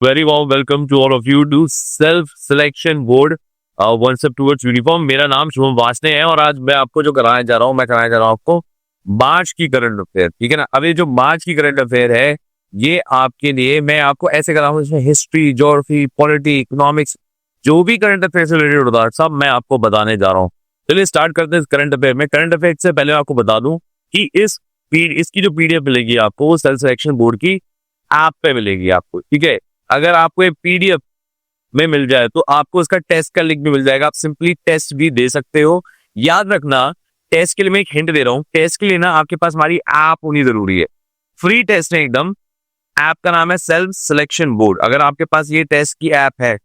Very warm welcome to all of you to Self Selection Board, One Step Towards Uniform। मेरा नाम शुभम वासने है और आज मैं आपको जो कराने जा रहा हूँ, मैं कराने जा रहा हूँ आपको मार्च की करंट अफेयर। ठीक है ना। अब ये जो मार्च की करंट अफेयर है, ये आपके लिए मैं आपको ऐसे करा हूँ, इसमें हिस्ट्री, ज्योग्राफी, पॉलिटी, इकोनॉमिक्स, जो भी करंट अफेयर से रिलेटेड होता है सब मैं आपको बताने जा रहा हूँ। चलिए स्टार्ट करते हैं करंट अफेयर में। करंट अफेयर से पहले आपको बता दूं कि इसकी जो पीडीएफ मिलेगी आपको, वो सेल्फ सिलेक्शन बोर्ड की ऐप पे मिलेगी आपको। ठीक है। अगर आपको ये पीडीएफ में मिल जाए तो आपको इसका टेस्ट का लिंक भी मिल जाएगा, आप सिंपली टेस्ट भी दे सकते हो। याद रखना, टेस्ट के लिए मैं एक हिंट दे रहा हूँ, टेस्ट के लिए ना आपके पास हमारी ऐप होनी जरूरी है। फ्री टेस्ट है एकदम। ऐप का नाम है सेल्फ सिलेक्शन बोर्ड। अगर आपके पास ये टेस्ट की ऐप है,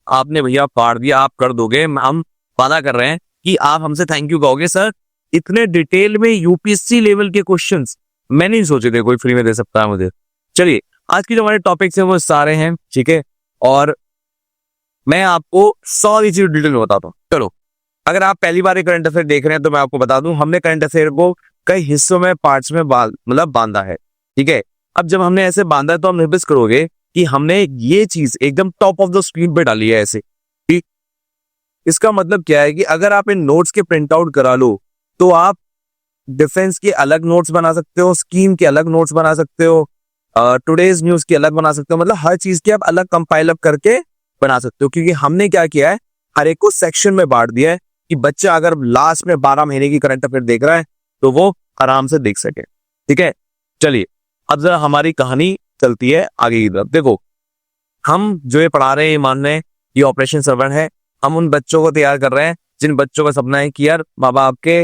आपने भैया पार दिया, आप कर दोगे, हम वादा कर रहे हैं कि आप हमसे थैंक यू कहोगे। सर, इतने डिटेल में यूपीएससी लेवल के क्वेश्चंस मैं नहीं सोचे थे कोई फ्री में दे सकता है मुझे। चलिए, आज की जो हमारे टॉपिक्स हैं वो सारे हैं, ठीक है, और मैं आपको सारी चीज डिटेल में बताता हूँ। चलो, अगर आप पहली बार करंट अफेयर देख रहे हैं तो मैं आपको बता दूं, हमने करंट अफेयर को कई हिस्सों में, पार्ट्स में बांधा है। ठीक है। अब जब हमने ऐसे बांधा है तो हम नोटिस करोगे कि हमने ये चीज एकदम टॉप ऑफ द स्क्रीन पे डाली है ऐसे। ठीक। इसका मतलब क्या है कि अगर आप इन नोट्स के प्रिंट आउट करा लो तो आप डिफेंस के अलग नोट्स बना सकते हो, स्कीम के अलग नोट्स बना सकते हो, टुडेज न्यूज की अलग बना सकते हो, मतलब हर चीज के आप अलग कंपाइल अप करके बना सकते हो। क्योंकि हमने क्या किया है, हर एक को सेक्शन में बांट दिया है कि बच्चा अगर लास्ट में 12 महीने की करंट अफेयर देख रहा है तो वो आराम से देख सके। ठीक है। चलिए, अब जरा हमारी कहानी चलती है आगे की तरफ। देखो, हम जो ये पढ़ा रहे हैं, ये मान रहे हैं ये ऑपरेशन सर्वन है। हम उन बच्चों को तैयार कर रहे हैं जिन बच्चों का सपना है कि यार माँ बाप के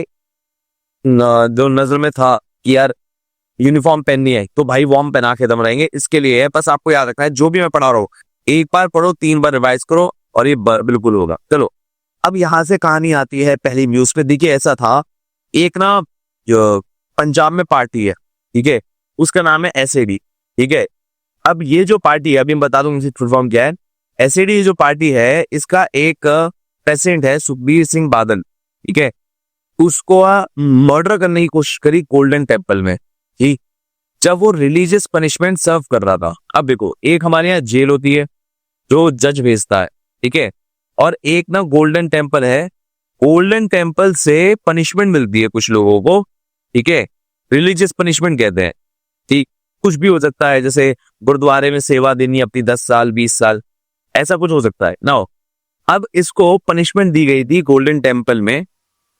जो नजर में था कि यार यूनिफॉर्म पहननी है तो भाई वॉर्म पहना के दम रहेंगे। इसके लिए है, बस आपको याद रखना है जो भी मैं पढ़ा रहा हूँ, एक बार पढ़ो, 3 बार रिवाइज करो और ये बिल्कुल होगा। चलो, अब यहां से कहानी आती है पहली न्यूज पे। देखिए, ऐसा था, एक ना जो पंजाब में पार्टी है, ठीक है, उसका नाम है एसएडी। ठीक है। अब ये जो पार्टी है, अभी मैं बता दूं फुल फॉर्म क्या है। एसएडी जो पार्टी है, इसका एक प्रेसिडेंट है सुखबीर सिंह बादल। ठीक है। उसको मर्डर करने की कोशिश करी गोल्डन टेम्पल में, ठीक, जब वो रिलीजियस पनिशमेंट सर्व कर रहा था। अब देखो, एक हमारे यहाँ जेल होती है जो जज भेजता है, ठीक है, और एक ना गोल्डन टेम्पल है। गोल्डन टेम्पल से पनिशमेंट मिलती है कुछ लोगों को, ठीक है, रिलीजियस पनिशमेंट कहते हैं। ठीक, कुछ भी हो सकता है, जैसे गुरुद्वारे में सेवा देनी अपनी 10 साल 20 साल, ऐसा कुछ हो सकता है ना। अब इसको पनिशमेंट दी गई थी गोल्डन टेम्पल में,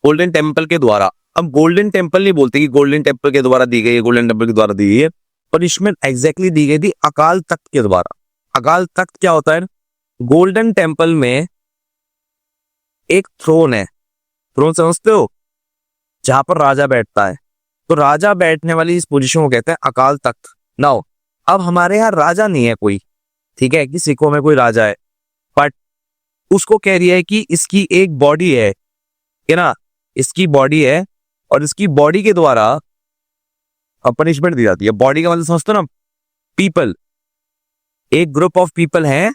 गोल्डन टेम्पल के द्वारा। अब गोल्डन टेम्पल नहीं बोलते कि गोल्डन टेम्पल के द्वारा दी गई है, गोल्डन टेम्पल के द्वारा दी गई है। पनिशमेंट एग्जैक्टली दी गई थी अकाल तख्त के द्वारा। अकाल तख्त क्या होता है? गोल्डन टेम्पल में एक थ्रोन है, थ्रोन समझते हो, जहां पर राजा बैठता है। तो राजा बैठने वाली इस पोजीशन को कहते हैं अकाल तख्त। नाउ, अब हमारे यहाँ राजा नहीं है कोई, ठीक है, कि सिखों में कोई राजा है, बट उसको कह रही है कि इसकी एक बॉडी है ना, इसकी बॉडी है और इसकी बॉडी के द्वारा पनिशमेंट दी जाती है। बॉडी का मतलब समझते हो ना, पीपल, एक ग्रुप ऑफ पीपल हैं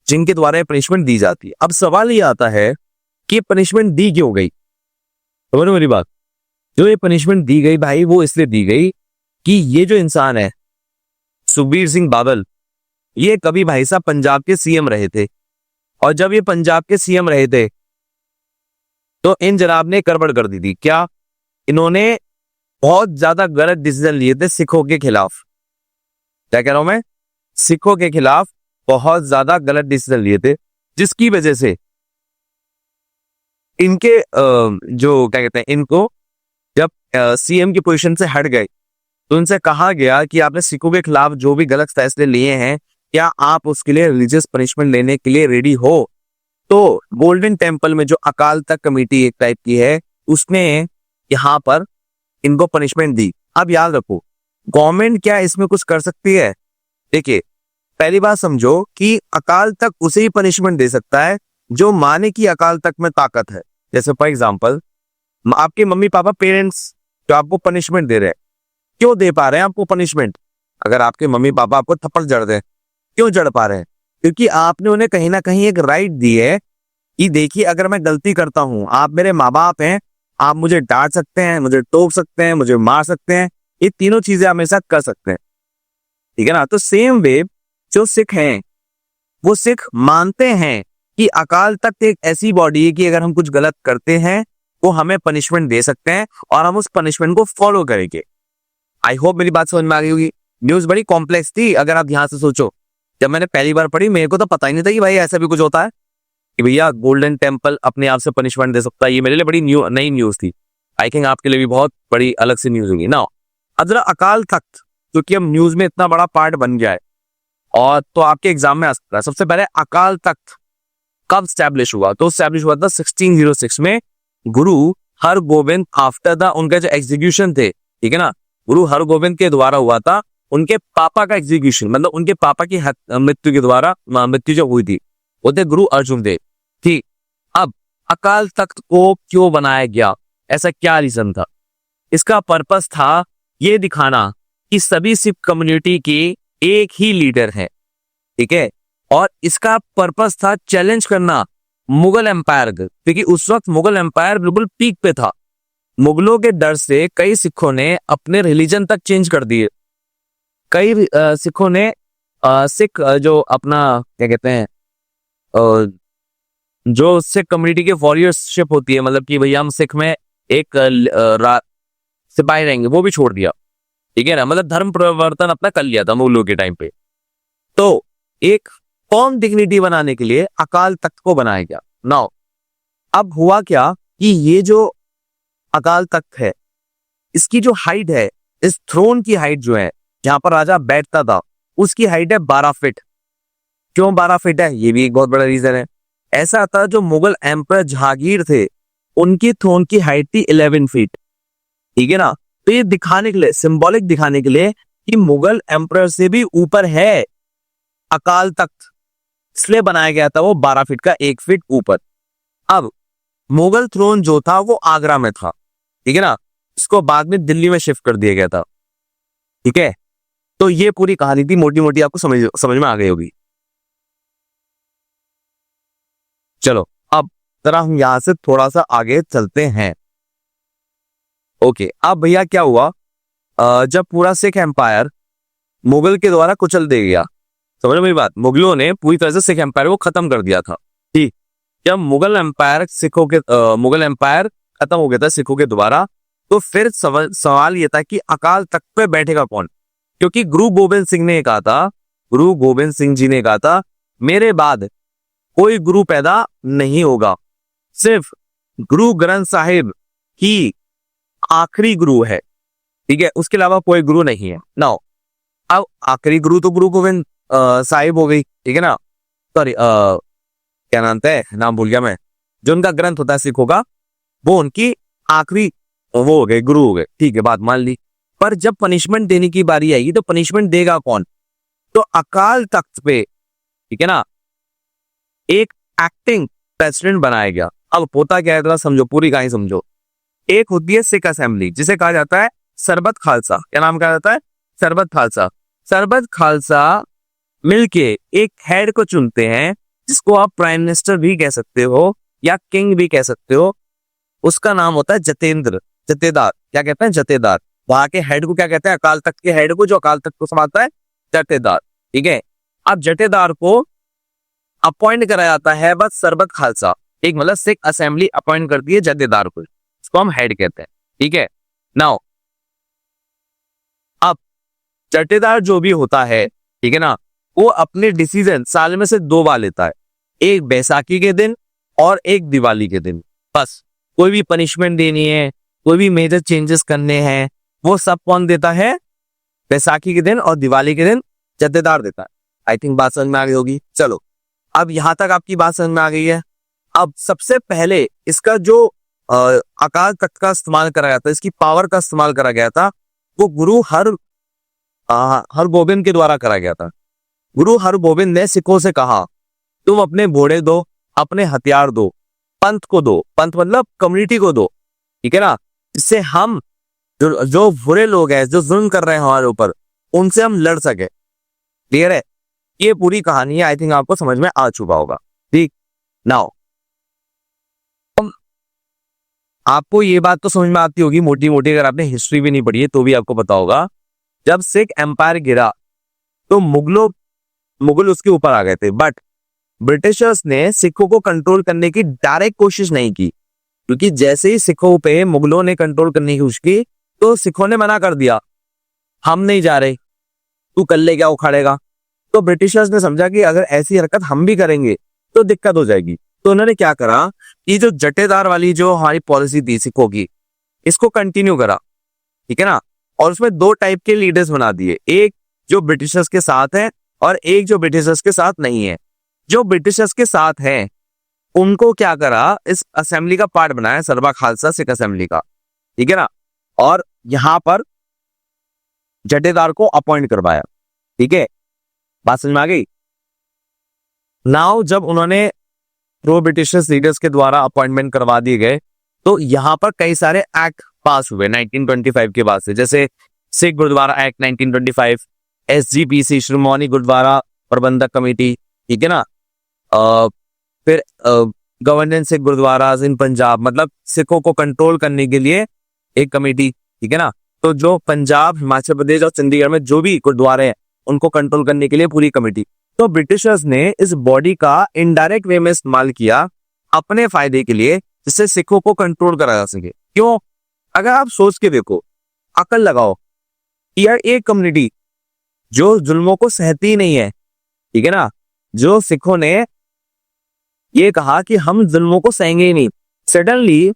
जिनके द्वारा पनिशमेंट दी जाती है। अब सवाल ये आता है कि पनिशमेंट दी क्यों गई? समझ मेरी बात? जो ये पनिशमेंट दी गई भाई, वो इसलिए दी गई कि ये जो इंसान है सुखबीर सिंह बादल, ये कभी भाई साहब पंजाब के सीएम रहे थे, और जब ये पंजाब के सीएम रहे थे तो इन जनाब ने गड़बड़ कर दी थी। क्या? इन्होंने बहुत ज्यादा गलत डिसीजन लिए थे सिखों के खिलाफ। क्या कह रहा हूं मैं? सिखों के खिलाफ बहुत ज्यादा गलत डिसीजन लिए थे, जिसकी वजह से इनके जो क्या कहते हैं, इनको जब सीएम की पोजीशन से हट गए तो इनसे कहा गया कि आपने सिखों के खिलाफ जो भी गलत फैसले लिए हैं, क्या आप उसके लिए रिलीजियस पनिशमेंट लेने के लिए रेडी हो? तो गोल्डन टेम्पल में जो अकाल तख्त कमेटी एक टाइप की है, उसने यहां पर इनको पनिशमेंट दी। अब याद रखो, गवर्नमेंट क्या इसमें कुछ कर सकती है? देखिए, पहली बात समझो कि अकाल तख्त उसे ही पनिशमेंट दे सकता है जो माने कि अकाल तख्त में ताकत है। जैसे फॉर एग्जांपल, आपके मम्मी पापा, पेरेंट्स जो आपको पनिशमेंट दे रहे हैं, क्यों दे पा रहे हैं आपको पनिशमेंट? अगर आपके मम्मी पापा आपको थप्पड़ जड़ दे, क्यों जड़ पा रहे हैं? क्योंकि आपने उन्हें कहीं ना कहीं एक राइट दी है कि देखिए, अगर मैं गलती करता हूं, आप मेरे माँ बाप हैं, आप मुझे डांट सकते हैं, मुझे टोक सकते हैं, मुझे मार सकते हैं, ये तीनों चीजें आप मेरे साथ कर सकते हैं। ठीक है ना। तो सेम वे जो सिख हैं, वो सिख मानते हैं कि अकाल तख्त एक ऐसी बॉडी है कि अगर हम कुछ गलत करते हैं वो हमें पनिशमेंट दे सकते हैं और हम उस पनिशमेंट को फॉलो करेंगे। आई होप मेरी बात समझ में आ गई होगी। न्यूज बड़ी कॉम्प्लेक्स थी अगर आप ध्यान से सोचो। जब मैंने पहली बार पढ़ी मेरे को तो पता ही नहीं था कि भाई ऐसा भी कुछ होता है कि भैया गोल्डन टेम्पल अपने आप से पनिशमेंट दे सकता है। ये मेरे लिए बड़ी नई न्यूज थी। आई थिंक आपके लिए भी बहुत बड़ी अलग से न्यूज होगी ना। अब जरा अकाल तख्त जो कि अब न्यूज में इतना बड़ा पार्ट बन गया है और तो आपके एग्जाम में आ सकता है। सबसे पहले अकाल तख्त कब स्टैब्लिश हुआ? तो स्टैब्लिश हुआ था 1606 में गुरु हरगोबिंद आफ्टर द उनका जो एग्जीक्यूशन थे, ठीक है ना, गुरु हरगोबिंद के द्वारा हुआ था। उनके पापा का एग्जीक्यूशन मतलब उनके पापा की मृत्यु के द्वारा मृत्यु जो हुई थी वो थे गुरु अर्जुन देव। ठीक, अब अकाल तख्त को क्यों बनाया गया, ऐसा क्या रीजन था? इसका पर्पस था ये दिखाना कि सभी सिख कम्युनिटी के एक ही लीडर है, ठीक है, और इसका पर्पस था चैलेंज करना मुगल एम्पायर को, क्योंकि उस वक्त मुगल एम्पायर बिल्कुल पीक पे था। मुगलों के डर से कई सिखों ने अपने रिलीजन तक चेंज कर दिए। कई सिखों ने सिख जो अपना क्या कहते हैं जो सिख कम्युनिटी के वॉरियरशिप होती है, मतलब कि भैया हम सिख में एक सिपाही रहेंगे, वो भी छोड़ दिया, ठीक है ना, मतलब धर्म परिवर्तन अपना कर लिया था मुगलों के टाइम पे। तो एक कौम डिग्निटी बनाने के लिए अकाल तख्त को बनाया गया। नाउ अब हुआ क्या कि ये जो अकाल तख्त है इसकी जो हाइट है, इस थ्रोन की हाइट जो है जहां पर राजा बैठता था उसकी हाइट है 12 फीट। क्यों 12 फीट है? ये भी एक बहुत बड़ा रीजन है। ऐसा था जो मुगल एम्पर जहांगीर थे उनकी थ्रोन की हाइट थी 11 फीट, ठीक है ना। तो ये दिखाने के लिए, सिंबॉलिक दिखाने के लिए कि मुगल एम्पर से भी ऊपर है अकाल तख्त, इसलिए बनाया गया था वो 12 फीट का 1 फीट ऊपर। अब मुगल थ्रोन जो था वो आगरा में था, ठीक है ना, इसको बाद में दिल्ली में शिफ्ट कर दिया गया था, ठीक है। तो ये पूरी कहानी थी, मोटी मोटी आपको समझ में आ गई होगी। चलो अब जरा हम यहां से थोड़ा सा आगे चलते हैं। ओके, अब भैया क्या हुआ, जब पूरा सिख एम्पायर मुगल के द्वारा कुचल दिया गया, समझ मेरी बात, मुगलों ने पूरी तरह से सिख एम्पायर को खत्म कर दिया था। ठीक, जब मुगल एम्पायर खत्म हो गया था सिखों के द्वारा, तो फिर सवाल यह था कि अकाल तख्त पे बैठेगा कौन? क्योंकि गुरु गोबिंद सिंह जी ने कहा था मेरे बाद कोई गुरु पैदा नहीं होगा, सिर्फ गुरु ग्रंथ साहिब ही आखिरी गुरु है, ठीक है, उसके अलावा कोई गुरु नहीं है। नाउ अब आखिरी गुरु तो गुरु गोविंद साहिब हो गई, ठीक है ना, सॉरी क्या नाम है, नाम भूल गया मैं, जो उनका ग्रंथ होता है सिखों का, वो उनकी आखिरी वो हो गए, गुरु हो गए, ठीक है, बात मान ली। पर जब पनिशमेंट देने की बारी आएगी तो पनिशमेंट देगा कौन? तो अकाल तख्त पे, ठीक है ना, एक एक्टिंग प्रेसिडेंट बनाया गया। अब होता क्या है, जरा समझो, पूरी कहानी समझो। एक होती है सिख असेंबली जिसे कहा जाता है सरबत खालसा। क्या नाम कहा जाता है? सरबत खालसा। सरबत खालसा मिलके एक हेड को चुनते हैं, जिसको आप प्राइम मिनिस्टर भी कह सकते हो या किंग भी कह सकते हो। उसका नाम होता है जथेदार। क्या कहते हैं? जथेदार। वहां के हेड को क्या कहते हैं? अकाल तख्त के हेड को, जो अकाल तख्त को संभालता है, जथेदार, ठीक है। अब जथेदार को अपॉइंट करा जाता है बस सरबत खालसा, एक मतलब सिख असेंबली अपॉइंट करती है जथेदार को, इसको हम हेड कहते हैं, ठीक है। नाउ अब जथेदार जो भी होता है, ठीक है ना, वो अपने डिसीजन साल में से 2 बार लेता है, एक बैसाखी के दिन और एक दिवाली के दिन। बस कोई भी पनिशमेंट देनी है, कोई भी मेजर चेंजेस करने हैं, वो सब कौन देता है? बैसाखी के दिन और दिवाली के दिन जथेदार देता है। आई थिंक बात समझ में आ गई होगी। चलो अब यहां तक आपकी बात समझ में आ गई है। अब सबसे पहले इसका जो अकाल तख्त का इस्तेमाल करा गया था, इसकी पावर का इस्तेमाल करा गया था, वो गुरु हरगोबिंद के द्वारा करा गया था। गुरु हरगोबिंद ने सिखों से कहा तुम अपने घोड़े दो, अपने हथियार दो, पंथ को दो, पंथ मतलब कम्युनिटी को दो, ठीक है ना, जिससे हम जो बुरे लोग हैं, जो जुल्म कर रहे हैं हमारे ऊपर, उनसे हम लड़ सके। क्लियर है? ये पूरी कहानी है, आई थिंक आपको समझ में आ चुका होगा। ठीक, नाउ आपको ये बात तो समझ में आती होगी मोटी मोटी, अगर आपने हिस्ट्री भी नहीं पढ़ी है तो भी आपको पता होगा, जब सिख एम्पायर गिरा तो मुगल उसके ऊपर आ गए थे, बट ब्रिटिशर्स ने सिखों को कंट्रोल करने की डायरेक्ट कोशिश नहीं की, क्योंकि जैसे ही सिखों पे मुगलों ने कंट्रोल करने की कोशिश की तो सिखों ने मना कर दिया, हम नहीं जा रहे, तू कर ले क्या उखाड़ेगा। तो ब्रिटिशर्स ने समझा कि अगर ऐसी हरकत हम भी करेंगे तो दिक्कत हो जाएगी। तो उन्होंने क्या करा कि जो जटेदार वाली जो हमारी पॉलिसी थी सिखों की, इसको कंटिन्यू करा, ठीक है ना। और उसमें दो टाइप के लीडर्स बना दिए, एक जो ब्रिटिशर्स के साथ है और एक जो ब्रिटिशर्स के साथ नहीं है। जो ब्रिटिशर्स के साथ हैं उनको क्या करा, इस असेंबली का पार्ट बनाया, सरबा खालसा सिख असेंबली का, ठीक है ना। और यहां पर जटेदार को अपॉइंट करवाया, ठीक है, बात समझ में आ गई। नाउ जब उन्होंने प्रो ब्रिटिशर्स लीडर्स के द्वारा अपॉइंटमेंट करवा दिए गए तो यहां पर कई सारे एक्ट पास हुए 1925 के बाद से, जैसे सिख गुरुद्वारा एक्ट 1925, SGPC श्रोमणी गुरुद्वारा प्रबंधक कमेटी, ठीक है ना। फिर गवर्नेंस सिख गुरुद्वारा इन पंजाब, मतलब सिखों को कंट्रोल करने के लिए एक कमेटी, ठीक है ना। तो जो पंजाब, हिमाचल प्रदेश और चंडीगढ़ में जो भी गुरुद्वारे हैं उनको कंट्रोल करने के लिए पूरी कमेटी। तो ब्रिटिशर्स ने इस बॉडी का इनडायरेक्ट वे में इस्तेमाल किया अपने फायदे के लिए, जिससे सिखों को कंट्रोल करा जा सके। क्यों? अगर आप सोच के देखो, अकल लगाओ, यार एक कम्युनिटी जो जुल्मों को सहती ही नहीं है, ठीक है ना, जो सिखों ने ये कहा कि हम जुल्मों को सहेंगे ही नहीं, सडनली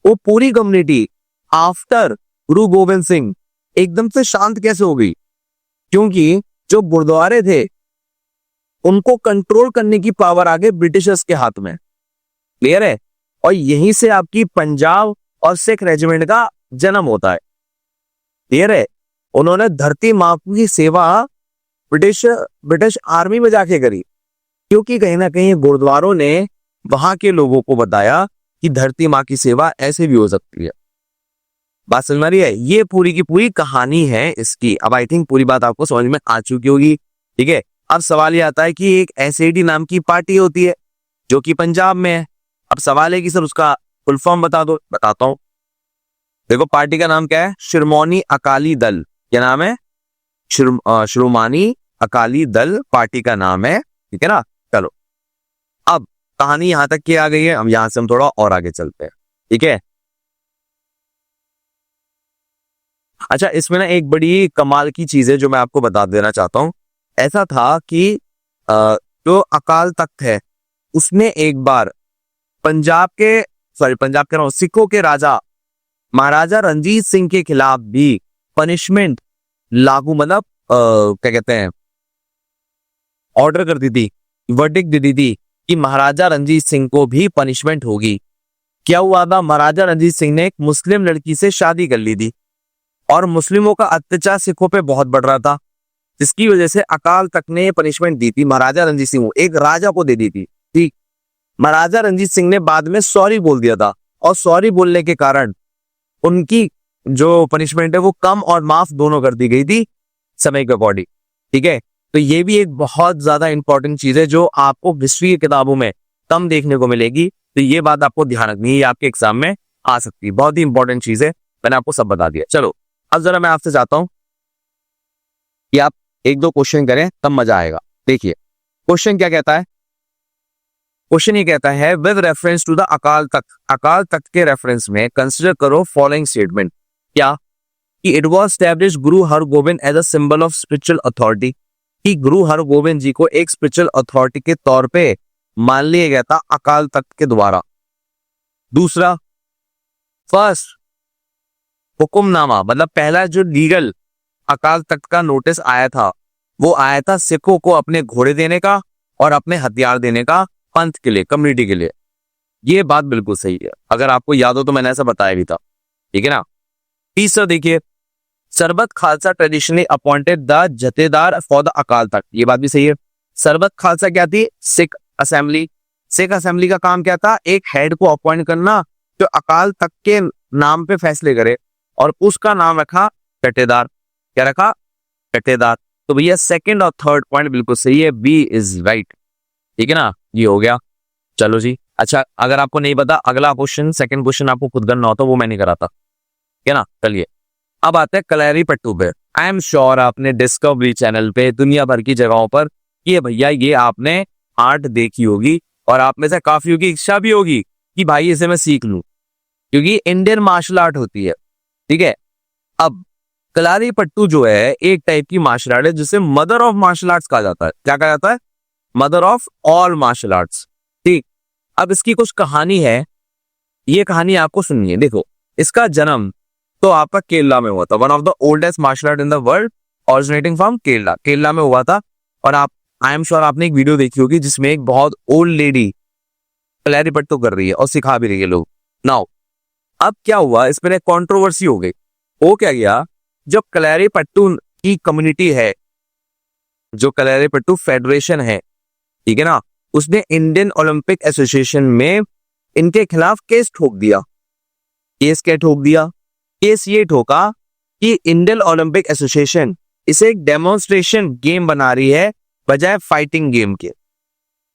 वो पूरी कम्युनिटी आफ्टर गुरु गोविंद सिंह एकदम से शांत कैसे हो गई? क्योंकि जो गुरुद्वारे थे उनको कंट्रोल करने की पावर आ गई ब्रिटिशर्स के हाथ में। क्लियर है? और यहीं से आपकी पंजाब और सिख रेजिमेंट का जन्म होता है। क्लियर है? उन्होंने धरती मां की सेवा ब्रिटिश आर्मी में जाके करी, क्योंकि कहीं ना कहीं गुरुद्वारों ने वहां के लोगों को बताया कि धरती मां की सेवा ऐसे भी हो सकती है। बात समझ में आ रही है? ये पूरी की पूरी कहानी है इसकी। अब आई थिंक पूरी बात आपको समझ में आ चुकी होगी, ठीक है। अब सवाल ये आता है कि एक SAD नाम की पार्टी होती है जो कि पंजाब में है। अब सवाल है कि सर उसका फुल फॉर्म बता दो। बताता हूं, देखो पार्टी का नाम क्या है, शिरोमणि अकाली दल। क्या नाम है? शिरोमणि अकाली दल पार्टी का नाम है, ठीक है ना। चलो अब कहानी यहां तक की आ गई है, हम यहां से हम थोड़ा और आगे चलते हैं, ठीक है। अच्छा, इसमें ना एक बड़ी कमाल की चीज है जो मैं आपको बता देना चाहता हूं। ऐसा था कि जो अकाल तख्त है उसने एक बार पंजाब के सिखों के राजा महाराजा रणजीत सिंह के खिलाफ भी पनिशमेंट लागू, मतलब क्या कहते हैं, ऑर्डर कर दी थी, वर्डिक्ट दे दी थी कि महाराजा रणजीत सिंह को भी पनिशमेंट होगी। क्या हुआ था? महाराजा रणजीत सिंह ने एक मुस्लिम लड़की से शादी कर ली थी और मुस्लिमों का अत्याचार सिखों पे बहुत बढ़ रहा था, जिसकी वजह से अकाल तख्त ने पनिशमेंट दी थी महाराजा रणजीत सिंह को, एक राजा को दे दी थी। ठीक, महाराजा रणजीत सिंह ने बाद में सॉरी बोल दिया था और सॉरी बोलने के कारण उनकी जो पनिशमेंट है वो कम और माफ दोनों कर दी गई थी समय के अकॉर्डिंग, ठीक है। तो ये भी एक बहुत ज्यादा इंपॉर्टेंट चीज है जो आपको हिस्ट्री की किताबों में कम देखने को मिलेगी। तो ये बात आपको ध्यान रखनी है, ये आपके एग्जाम में आ सकती है, बहुत ही इंपॉर्टेंट चीज है, मैंने आपको सब बता दिया। चलो अब जरा मैं आपसे चाहता हूं कि आप एक दो क्वेश्चन करें, तब मजा आएगा। देखिए क्वेश्चन क्या कहता है, क्वेश्चन ये कहता है with reference to the Akal तख्त के रेफरेंस में कंसिडर करो फॉलोइंग स्टेटमेंट। क्या? कि it was established Guru Hargobind as a symbol of spiritual authority, कि गुरु हरगोबिंद जी को एक स्पिरिचुअल अथॉरिटी के तौर पे मान लिया गया था अकाल तख्त के द्वारा। दूसरा, फर्स्ट हुक्मनामा, मतलब पहला जो लीगल अकाल तख्त का नोटिस आया था वो आया था सिखों को अपने घोड़े देने का और अपने हथियार देने का, पंथ के लिए, कम्युनिटी के लिए। ये बात बिल्कुल सही है, अगर आपको याद हो तो मैंने ऐसा बताया भी था, ठीक है ना। तीसरा देखिए, Sarbat Khalsa traditionally appointed the jathedar for the Akal Takht, ये बात भी सही है। सरबत खालसा क्या थी? सिख असेंबली। सिख असेंबली का काम क्या था? एक हेड को अपॉइंट करना जो अकाल तख्त के नाम पे फैसले करे, और उसका नाम रखा जथेदार। क्या रखा? जथेदार। तो भैया सेकंड और थर्ड पॉइंट बिल्कुल सही है, बी इज राइट, ठीक है ना। ये हो गया, चलो जी। अच्छा, अगर आपको नहीं पता, अगला क्वेश्चन, सेकंड क्वेश्चन आपको खुद करना होता, वो मैं नहीं कराता, ठीक है ना। चलिए अब आते हैं कलहरी पट्टू पे। आई एम श्योर आपने डिस्कवरी चैनल पे दुनिया भर की जगहों पर ये भैया ये आपने आर्ट देखी होगी और आप में से काफियों की इच्छा भी होगी कि भाई इसे मैं सीख लूं, क्योंकि इंडियन मार्शल आर्ट होती है। ठीक है, अब कलारी पट्टू जो है एक टाइप की मार्शल आर्ट है जिसे मदर ऑफ मार्शल आर्ट्स कहा जाता है। क्या कहा जाता है? Mother of all martial arts. ठीक, अब इसकी कुछ कहानी है, ये कहानी आपको सुननी है। देखो, इसका जन्म तो आपका केरला में हुआ था। One of the oldest martial art in the world originating from Kerala, Kerala में हुआ था। और आप, आई एम श्योर आपने एक वीडियो देखी होगी जिसमें एक बहुत ओल्ड लेडी कलारी पट्टू कर रही है और सिखा भी रही है लोग। नाउ अब क्या हुआ, इस पर एक कंट्रोवर्सी हो गई। वो क्या गया, जब कलारी पट्टू की कम्युनिटी है, जो कलारी पट्टू फेडरेशन है, ठीक है ना, उसने इंडियन ओलंपिक एसोसिएशन में इनके खिलाफ केस ठोक दिया। केस क्या ठोक दिया? केस ये ठोका कि इंडियन ओलंपिक एसोसिएशन इसे एक डेमोन्स्ट्रेशन गेम बना रही है बजाय फाइटिंग गेम के।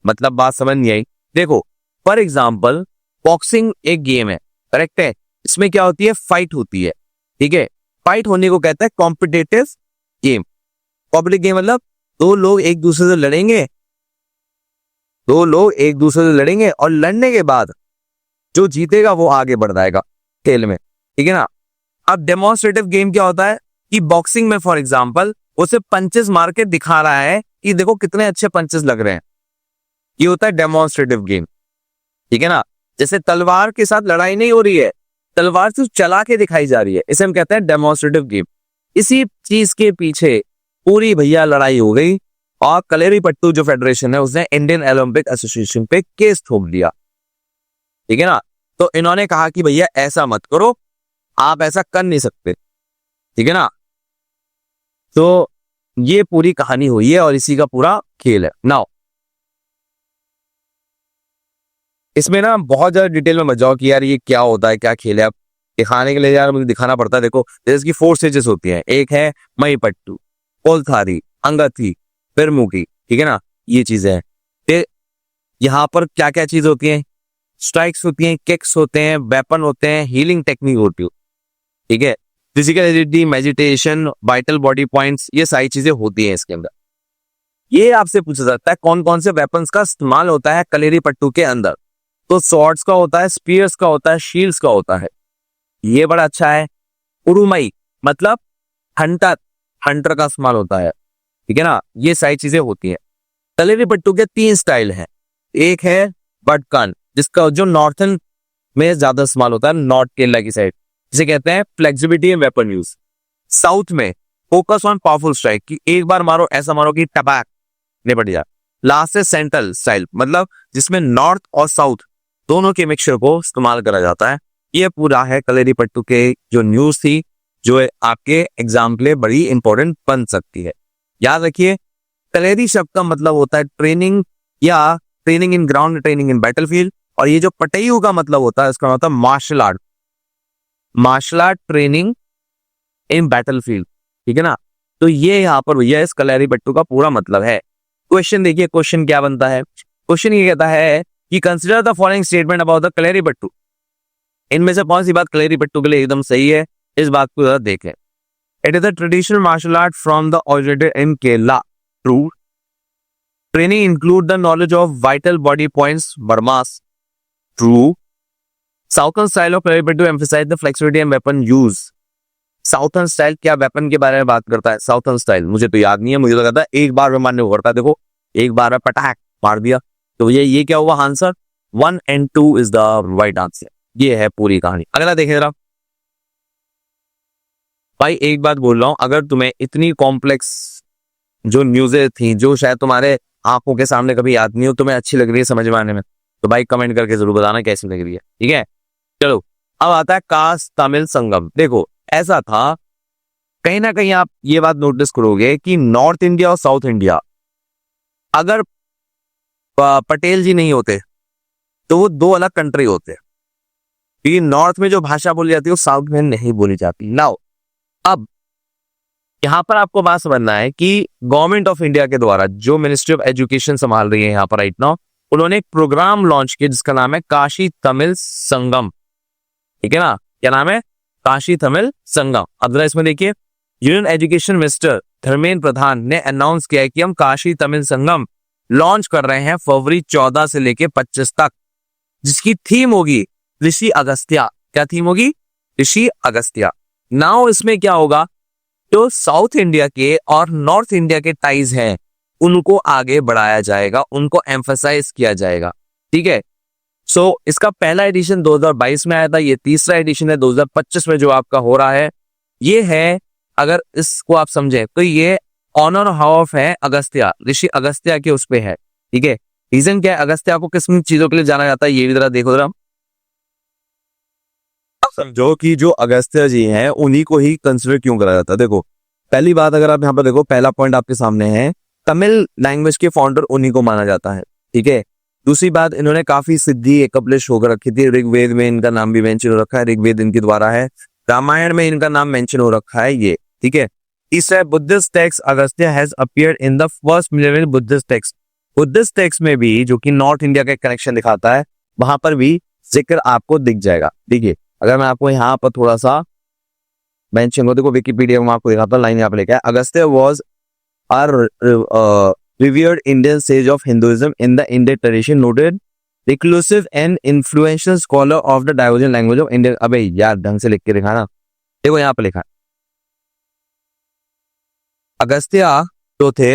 मतलब बात समझ नहीं आई। देखो, फॉर एग्जांपल बॉक्सिंग एक गेम है, करेक्ट है, इसमें क्या होती है? फाइट होती है। ठीक है, फाइट होने को कहता है कॉम्पिटिटिव गेम। कॉम्पिटिटिव गेम मतलब दो लोग एक दूसरे से लड़ेंगे, दो लोग एक दूसरे से लड़ेंगे और लड़ने के बाद जो जीतेगा वो आगे बढ़ जाएगा खेल में। ठीक है ना। अब डेमोन्स्ट्रेटिव गेम क्या होता है कि बॉक्सिंग में फॉर एग्जांपल उसे पंचेस मार के दिखा रहा है कि देखो कितने अच्छे पंचेस लग रहे हैं। ये होता है डेमोन्स्ट्रेटिव गेम। ठीक है ना। जैसे तलवार के साथ लड़ाई नहीं हो रही है, तलवार सिर्फ चला के दिखाई जा रही है, इसे हम कहते हैं डेमोन्स्ट्रेटिव गेम। इसी चीज के पीछे पूरी भैया लड़ाई हो गई और कलारी पट्टू जो फेडरेशन है उसने इंडियन ओलंपिक एसोसिएशन पे केस ठोक दिया। ठीक है ना। तो इन्होंने कहा कि भैया ऐसा मत करो, आप ऐसा कर नहीं सकते। ठीक है ना। तो ये पूरी कहानी हुई है और इसी का पूरा खेल है। नाउ इसमें ना बहुत ज्यादा डिटेल में मत जाओ कि यार ये क्या होता है, क्या खेल है। अब दिखाने के लिए यार मुझे दिखाना पड़ता है। देखो, जैसे इसकी 4 स्टेजेस होती हैं। एक है मई पट्टू, कोलथारी, अंगथी, फिर मुकी। ठीक है ना, ये चीजें हैं। फिर यहाँ पर क्या क्या चीज होती हैं? स्ट्राइक्स होती हैं, किक्स होते हैं, वेपन होते हैं, हीलिंग टेक्निक होती है। ठीक है, physical agility, meditation, vital body points, ये सारी चीजें होती हैं इसके अंदर। ये आपसे पूछा जाता है कौन कौन से वेपन्स का इस्तेमाल होता है कलारी पट्टू के अंदर। तो स्वॉर्ड्स का होता है, स्पीयर्स का होता है, शील्ड्स का होता है। ये बड़ा अच्छा है। उरुमई मतलब हंटर, हंटर का इस्तेमाल होता है। ठीक है ना, ये सारी चीजें होती हैं। कलारी पट्टू के 3 स्टाइल हैं। एक है बटकन, जिसका जो नॉर्थन में ज्यादा इस्तेमाल होता है, नॉर्थ केरला की साइड, जिसे कहते हैं flexibility and weapon use. South में फोकस ऑन पावरफुल स्ट्राइक, कि एक बार मारो, ऐसा मारो कि टपैक निपट जाए। लास्ट है सेंट्रल स्टाइल, मतलब जिसमें नॉर्थ और साउथ दोनों के मिक्सचर को इस्तेमाल करा जाता है। ये पूरा है कलारी पट्टू के जो न्यूज थी, जो आपके एग्जाम के लिए बड़ी इंपॉर्टेंट बन सकती है। याद रखिए, कलारी शब्द का मतलब होता है ट्रेनिंग, या training in ground, training in battlefield. और ये जो पटैयू का मतलब होता है, इसका मतलब martial art, martial art training in battlefield. ठीक है ना। तो ये यहाँ पर भैया इस कलारी पट्टू का पूरा मतलब है। क्वेश्चन देखिए, क्वेश्चन क्या बनता है? क्वेश्चन ये कहता है कि consider the following statement about the Kalari Pattu. इनमें से कौन सी बात कलारी पट्टू के लिए एकदम सही है? इस बात को जरा देखें। It is a traditional martial art from the originated in Kerala. True. Training include the knowledge of vital body points, varmas. True. Southern style of Kalari Pattu emphasize the flexibility and weapon use. Southern style क्या weapon के बारे में बात करता है? Southern style मुझे तो याद नहीं है, मुझे तो कहता है एक बार में मारने को करता है। देखो, एक बार में पटाख मार दिया। तो ये क्या हुआ answer? 1 and 2 is the right answer. ये है पूरी कहानी। अगला देखें जरा। भाई एक बात बोल रहा हूं, अगर तुम्हें इतनी कॉम्प्लेक्स जो न्यूज़ें थी, जो शायद तुम्हारे आंखों के सामने कभी याद नहीं हो, तुम्हें अच्छी लग रही है समझ में आने में, तो भाई कमेंट करके जरूर बताना कैसी लग रही है। ठीक है, चलो अब आता है कास्ट तमिल संगम। देखो, ऐसा था, कहीं ना कहीं आप ये बात नोटिस करोगे कि नॉर्थ इंडिया और साउथ इंडिया, अगर पटेल जी नहीं होते तो वो 2 अलग कंट्री होते। क्योंकि नॉर्थ में जो भाषा बोली जाती है वो साउथ में नहीं बोली जाती। नाउ अब यहां पर आपको बात समझना है कि गवर्नमेंट ऑफ इंडिया के द्वारा जो मिनिस्ट्री ऑफ एजुकेशन संभाल रही है यहाँ पर राइट नाउ, उन्होंने एक प्रोग्राम लॉन्च किया जिसका नाम है काशी तमिल संगम। ठीक है ना, क्या नाम है? काशी तमिल संगम। अब जरा इसमें देखिए, union education minister Dharmendra Pradhan ने अनाउंस किया है कि हम काशी तमिल संगम लॉन्च कर रहे हैं फरवरी 14 से लेके 25 तक, जिसकी थीम होगी ऋषि अगस्त्या। क्या थीम होगी? ऋषि अगस्त्या। नाउ इसमें क्या होगा, तो साउथ इंडिया के और नॉर्थ इंडिया के टाइज हैं उनको आगे बढ़ाया जाएगा, उनको एम्फसाइज किया जाएगा। ठीक है, सो इसका पहला एडिशन 2022 में आया था, ये तीसरा एडिशन है 2025 में जो आपका हो रहा है। ये है, अगर इसको आप समझे तो ये ऑनर हाउस है अगस्त्या, ऋषि अगस्त्या के उस पे है। ठीक है, रीजन क्या है, अगस्त्या को किस चीजों के लिए जाना जाता है ये भी जरा देखो जरा। समझो कि जो अगस्त्य जी हैं उन्हीं को ही कंसिडर क्यों करा जाता है। देखो, पहली बात अगर आप यहाँ पर देखो, पहला पॉइंट आपके सामने है, तमिल लैंग्वेज के फाउंडर उन्हीं को माना जाता है। ठीक है, दूसरी बात, इन्होंने काफी सिद्धि एकम्प्लिश होकर रखी थी। ऋग्वेद में इनका नाम भी मेंशन हो रखा है, ऋग्वेद इनके द्वारा है। रामायण में इनका नाम मेंशन हो रखा है ये। ठीक है, तीसरा, Buddhist text Agastya has appeared in the first millennial Buddhist text. Buddhist text में भी, जो कि नॉर्थ इंडिया का कनेक्शन दिखाता है, वहां पर भी जिक्र आपको दिख जाएगा। देखिए, अगर मैं आपको यहाँ पर थोड़ा सा मेंशन हो, देखो विकिपीडिया में आपको दिखाता हूं, लाइन यहाँ पे लिखा है, Agastya was revered Indian sage of Hinduism in the Indic tradition, noted reclusive and influential scholar of the divergent language of India। अबे यार ढंग से लिख के दिखा ना, देखो यहाँ पे लिखा है, अगस्त्या जो थे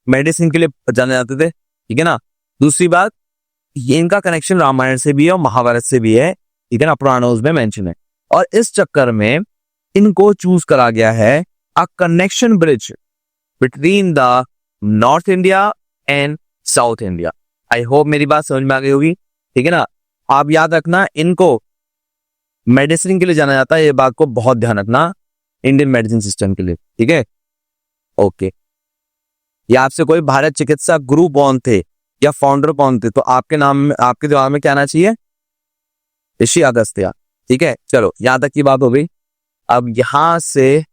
मेडिसिन के लिए जाने जाते थे। ठीक है ना, दूसरी बात, ये इनका कनेक्शन रामायण से भी है और महाभारत से भी है। ठीक है ना, पुराणों में मेंशन है, और इस चक्कर में इनको चूज करा गया है a connection bridge between the north India and south India. I hope मेरी बात समझ में आ गई होगी। ठीक है ना, आप याद रखना, इनको मेडिसिन के लिए जाना जाता है, ये बात को बहुत ध्यान रखना, इंडियन मेडिसिन सिस्टम के लिए। ठीक है, ओके। या आपसे कोई भारत चिकित्सा गुरु कौन थे या फाउंडर कौन थे, तो आपके नाम में, आपके दिमाग में क्या आना चाहिए? ऋषि अगस्त्या। ठीक है, चलो यहां तक की बात हो गई। अब यहां से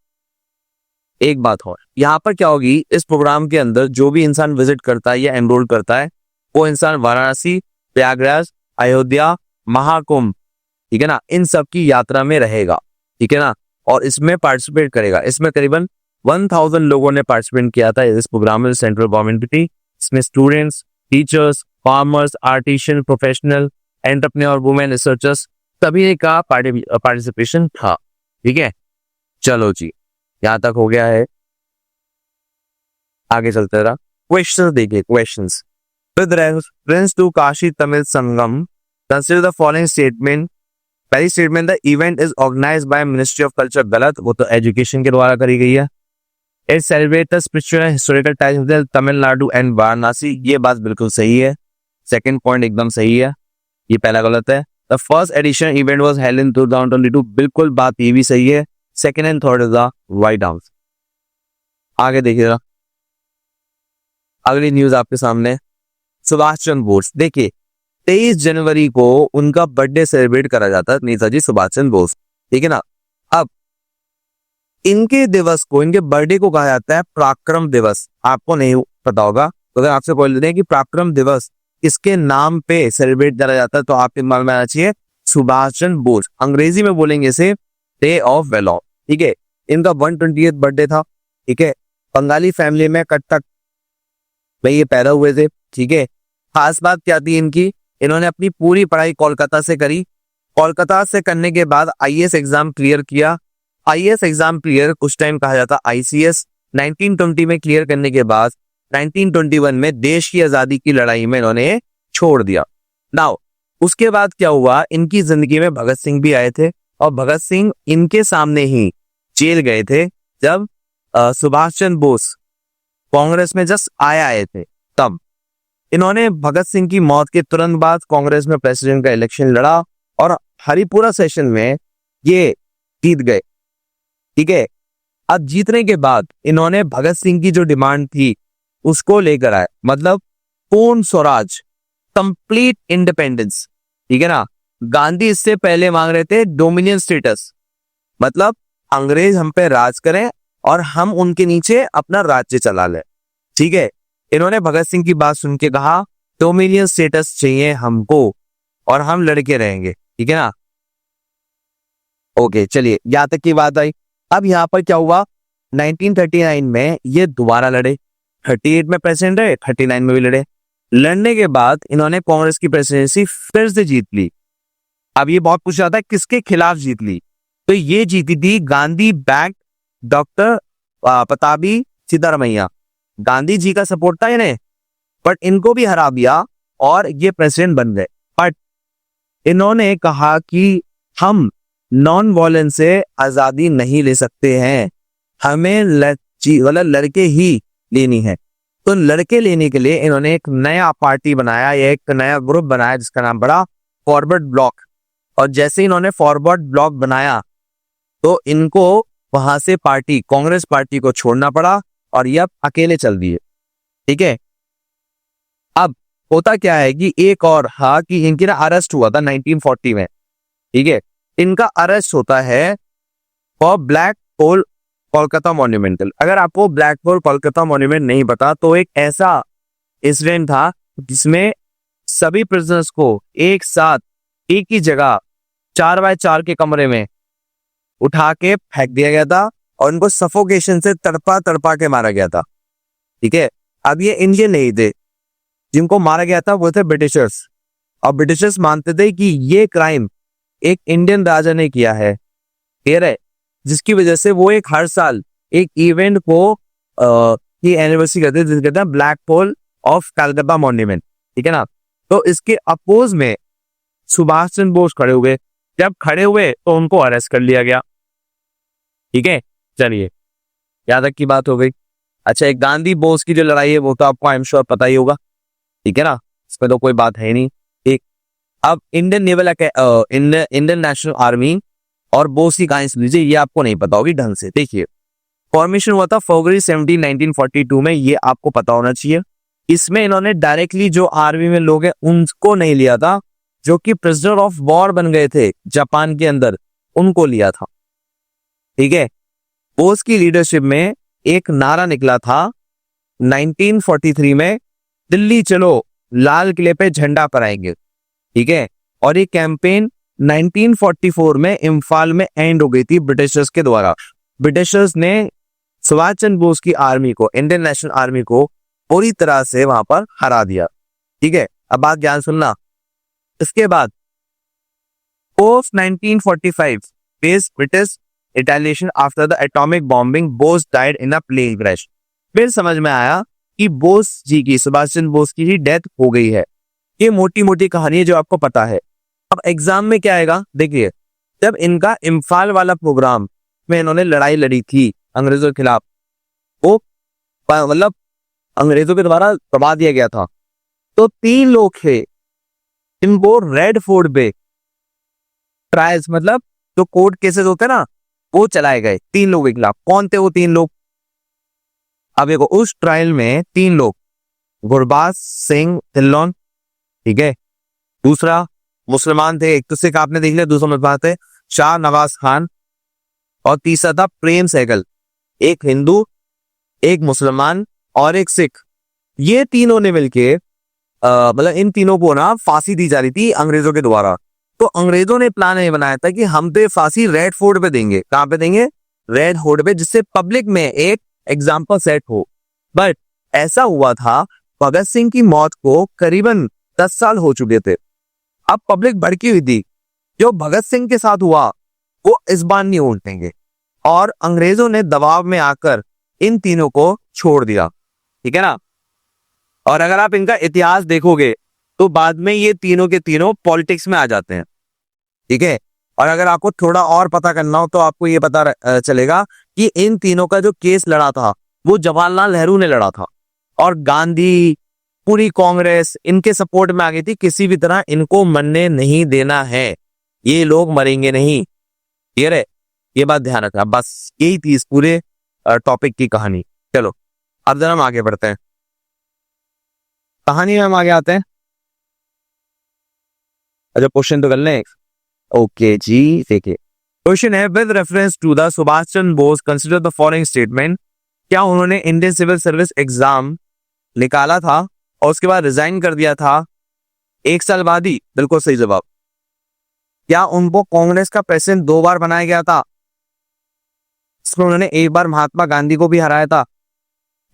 एक बात और, यहाँ पर क्या होगी, इस प्रोग्राम के अंदर जो भी इंसान विजिट करता है या एनरोल करता है, वो इंसान वाराणसी, प्रयागराज, अयोध्या, महाकुंभ, ठीक है ना, इन सब की यात्रा में रहेगा। ठीक है ना, और इसमें पार्टिसिपेट करेगा। इसमें करीबन 1000 लोगों ने पार्टिसिपेट किया था इस प्रोग्राम में, सेंट्रल गवर्नमेंट की। इसमें students, teachers, farmers, artisan, professional, entrepreneur, women, researchers, सभी का पार्टिसिपेशन था। ठीक है, चलो जी, यहां तक हो गया है, आगे चलते रहा। क्वेश्चंस देखिए, questions. With reference to Kashi Tamil Sangam, consider the following statement. पहली statement, the event is organized by ministry of culture. गलत, वो तो एजुकेशन के द्वारा करी गई है। It celebrate the spiritual and historical ties with Tamil Nadu and Varanasi. ये बात बिल्कुल सही है, सेकंड पॉइंट एकदम सही है, ये पहला गलत है। The first edition event was held in 2022, बिल्कुल बात ये भी सही है। Second and third is the right answer. आगे देखिएगा, अगली न्यूज आपके सामने, सुभाष चंद्र बोस। देखिए, 23 जनवरी को उनका बर्थडे सेलिब्रेट करा जाता है, नेताजी सुभाष चंद्र बोस। ठीक है ना, अब इनके दिवस को, इनके बर्थडे को कहा जाता है पराक्रम दिवस। आपको नहीं पता होगा, तो अगर आपसे बोल देते हैं कि पराक्रम दिवस इसके नाम पे सेलिब्रेट करा जाता है, तो आपके दिमाग में आना चाहिए सुभाष चंद्र बोस। अंग्रेजी में बोलेंगे इसे डे ऑफ वेलॉर। ठीक है, इनका 128th बर्थडे था। ठीक है, बंगाली फैमिली में कटक में ये पैदा हुए थे। ठीक है, खास बात क्या थी इनकी, इन्होंने अपनी पूरी पढ़ाई कोलकाता से करी। कोलकाता से करने के बाद आईएएस एग्जाम क्लियर किया। आईएएस एग्जाम क्लियर कुछ टाइम कहा जाता आईसीएस। 1920 में क्लियर करने के बाद 1921 में देश की आजादी की लड़ाई में इन्होंने छोड़ दिया। नाउ उसके बाद क्या हुआ, इनकी जिंदगी में भगत सिंह भी आए थे, और भगत सिंह इनके सामने ही जेल गए थे जब सुभाष चंद्र बोस कांग्रेस में जस्ट आए थे। तब इन्होंने भगत सिंह की मौत के तुरंत बाद कांग्रेस में प्रेसिडेंट का इलेक्शन लड़ा और हरिपुरा सेशन में ये जीत गए। ठीक है, अब जीतने के बाद इन्होंने भगत सिंह की जो डिमांड थी उसको लेकर आए, मतलब पूर्ण स्वराज, कंप्लीट इंडिपेंडेंस। ठीक है ना, गांधी इससे पहले मांग रहे थे डोमिनियन स्टेटस, मतलब अंग्रेज हम पे राज करें और हम उनके नीचे अपना राज्य चला लें। ठीक है, इन्होंने भगत सिंह की बात सुन के कहा डोमिनियन स्टेटस चाहिए हमको और हम लड़के रहेंगे। ठीक है ना, ओके, चलिए यहां तक की बात आई। अब यहां पर क्या हुआ, 1939 में ये दोबारा लड़े, 38 में प्रेसिडेंट रहे, 39 में भी लड़े। लड़ने के बाद इन्होंने कांग्रेस की प्रेसिडेंसी फिर से जीत ली। अब ये बहुत पूछ रहा था किसके खिलाफ जीत ली, तो ये जीती थी गांधी बैक डॉक्टर पताबी सिद्धारमैया। गांधी जी का सपोर्ट था इन्हें, बट इनको भी हरा दिया और ये प्रेसिडेंट बन गए। बट इन्होंने कहा कि हम नॉन वॉयलेंस से आजादी नहीं ले सकते हैं, हमें मतलब लड़के ही लेनी है। तो लड़के लेने के लिए इन्होंने एक नया पार्टी बनाया, या एक नया ग्रुप बनाया जिसका नाम पड़ा फॉरवर्ड ब्लॉक। और जैसे इन्होंने फॉरवर्ड ब्लॉक बनाया तो इनको वहां से पार्टी कांग्रेस पार्टी को छोड़ना पड़ा और ये अब अकेले चल दिए। ठीक है, अब होता क्या है कि एक और कि इनकी ना अरेस्ट हुआ था 1940 में। ठीक है, इनका अरेस्ट होता है for black hole Kolkata monumental. अगर आपको ब्लैक होल कोलकाता मॉन्यूमेंट नहीं पता, तो एक ऐसा इंसिडेंट था जिसमें सभी प्रिजनर्स को एक साथ एक ही जगह 4x4 के कमरे में उठा के फेंक दिया गया था और उनको सफोकेशन से तड़पा तड़पा के मारा गया था। ठीक है, अब ये इंडियन नहीं थे, जिनको मारा गया था वो थे ब्रिटिशर्स। और ब्रिटिशर्स मानते थे कि ये क्राइम एक इंडियन राजा ने किया है, क्लियर है, जिसकी वजह से वो एक हर साल एक इवेंट को की एनिवर्सरी करते थे जिसे कहते हैं black hole of Calcutta monument. ठीक है ना, तो इसके अपोज में सुभाष चंद्र बोस खड़े हुए। जब खड़े हुए तो उनको अरेस्ट कर लिया गया। ठीक है, चलिए यहाँ तक की बात हो गई। अच्छा, एक गांधी बोस की जो लड़ाई है वो तो आपको आई एम श्योर पता ही होगा। ठीक है ना, इसमें तो कोई बात है नहीं। ठीक, अब Indian naval Indian national army और बोस की कहानी सुन लीजिए, ये आपको नहीं पता होगी ढंग से। देखिए, फॉर्मेशन हुआ था फरवरी 17, 1942 में, ये आपको पता होना चाहिए। इसमें इन्होंने डायरेक्टली जो आर्मी में लोग हैं उनको नहीं लिया था, जो कि प्रिजनर ऑफ वॉर बन गए थे जापान के अंदर, उनको लिया था। ठीक है, बोस की लीडरशिप में एक नारा निकला था 1943 में, दिल्ली चलो लाल किले पे झंडा फहराएंगे। ठीक है, और ये कैंपेन 1944 में इम्फाल में एंड हो गई थी ब्रिटिशर्स के द्वारा। ब्रिटिशर्स ने सुभाष चंद्र बोस की आर्मी को, इंडियन नेशनल आर्मी को पूरी तरह से वहां पर हरा दिया। ठीक है, अब बात ध्यान सुनना। इसके बाद post 1945 face British retaliation after the atomic bombing, Bose died in a plane crash. फिर समझ में आया कि बोस जी की, सुभाष चंद्र बोस की ही डेथ हो गई है। ये मोटी मोटी कहानी है जो आपको पता है। अब एग्जाम में क्या आएगा, देखिए, जब इनका इम्फाल वाला प्रोग्राम में इन्होंने लड़ाई लड़ी थी अंग्रेजों के खिलाफ, वो मतलब अंग्रेजों के द्वारा दबा दिया गया था, तो 3 लोग थे इनको रेड फोर्ट पे ट्रायल्स, मतलब जो कोर्ट केसेस होते हैं ना, वो चलाए गए 3 लोगों के खिलाफ। कौन थे वो 3 लोग? अब देखो, उस ट्रायल में 3 लोग, गुरबाज सिंह धिल्लोन, ठीक है, दूसरा मुसलमान थे, एक तो सिख आपने देख लिया, दूसरा मुसलमान थे शाह नवाज खान, और तीसरा था प्रेम सहगल, एक हिंदू, एक मुसलमान और एक सिख। ये तीनों ने मिलके मतलब इन तीनों को ना फांसी दी जा रही थी अंग्रेजों के द्वारा। तो अंग्रेजों ने प्लान ये बनाया था कि हम तो फांसी रेड फोर्ट पे देंगे। कहां पे देंगे? रेड फोर्ट पे, जिससे पब्लिक में एक एग्जाम्पल सेट हो। बट ऐसा हुआ था, भगत सिंह की मौत को करीबन 10 साल हो चुके थे। अब पब्लिक भड़की हुई थी, जो भगत सिंह के साथ हुआ वो इस बार नहीं उल्टेंगे, और अंग्रेजों ने दबाव में आकर इन तीनों को छोड़ दिया। ठीक है ना, और अगर आप इनका इतिहास देखोगे तो बाद में ये तीनों के तीनों पॉलिटिक्स में आ जाते हैं। ठीक है, और अगर आपको थोड़ा और पता करना हो तो आपको ये पता चलेगा कि इन तीनों का जो केस लड़ा था वो जवाहरलाल नेहरू ने लड़ा था, और गांधी, पूरी कांग्रेस इनके सपोर्ट में आ गई थी। किसी भी तरह इनको मरने नहीं देना है, ये लोग मरेंगे नहीं। क्लियर है, ये बात ध्यान रखना। बस यही थी इस पूरे टॉपिक की कहानी। चलो अब जरा हम आगे बढ़ते हैं, कहानी में हम आगे आते हैं। अच्छा, क्वेश्चन तो कर लें। ओके जी, देखिए क्वेश्चन है, with reference to the Subhash Chandra Bose consider the following statement. क्या उन्होंने इंडियन सिविल सर्विस एग्जाम निकाला था और उसके बाद रिजाइन कर दिया था 1 साल बाद ही? बिल्कुल सही जवाब। क्या उनको कांग्रेस का प्रेसिडेंट 2 बार बनाया गया था? इसमें उन्होंने 1 बार महात्मा गांधी को भी हराया था,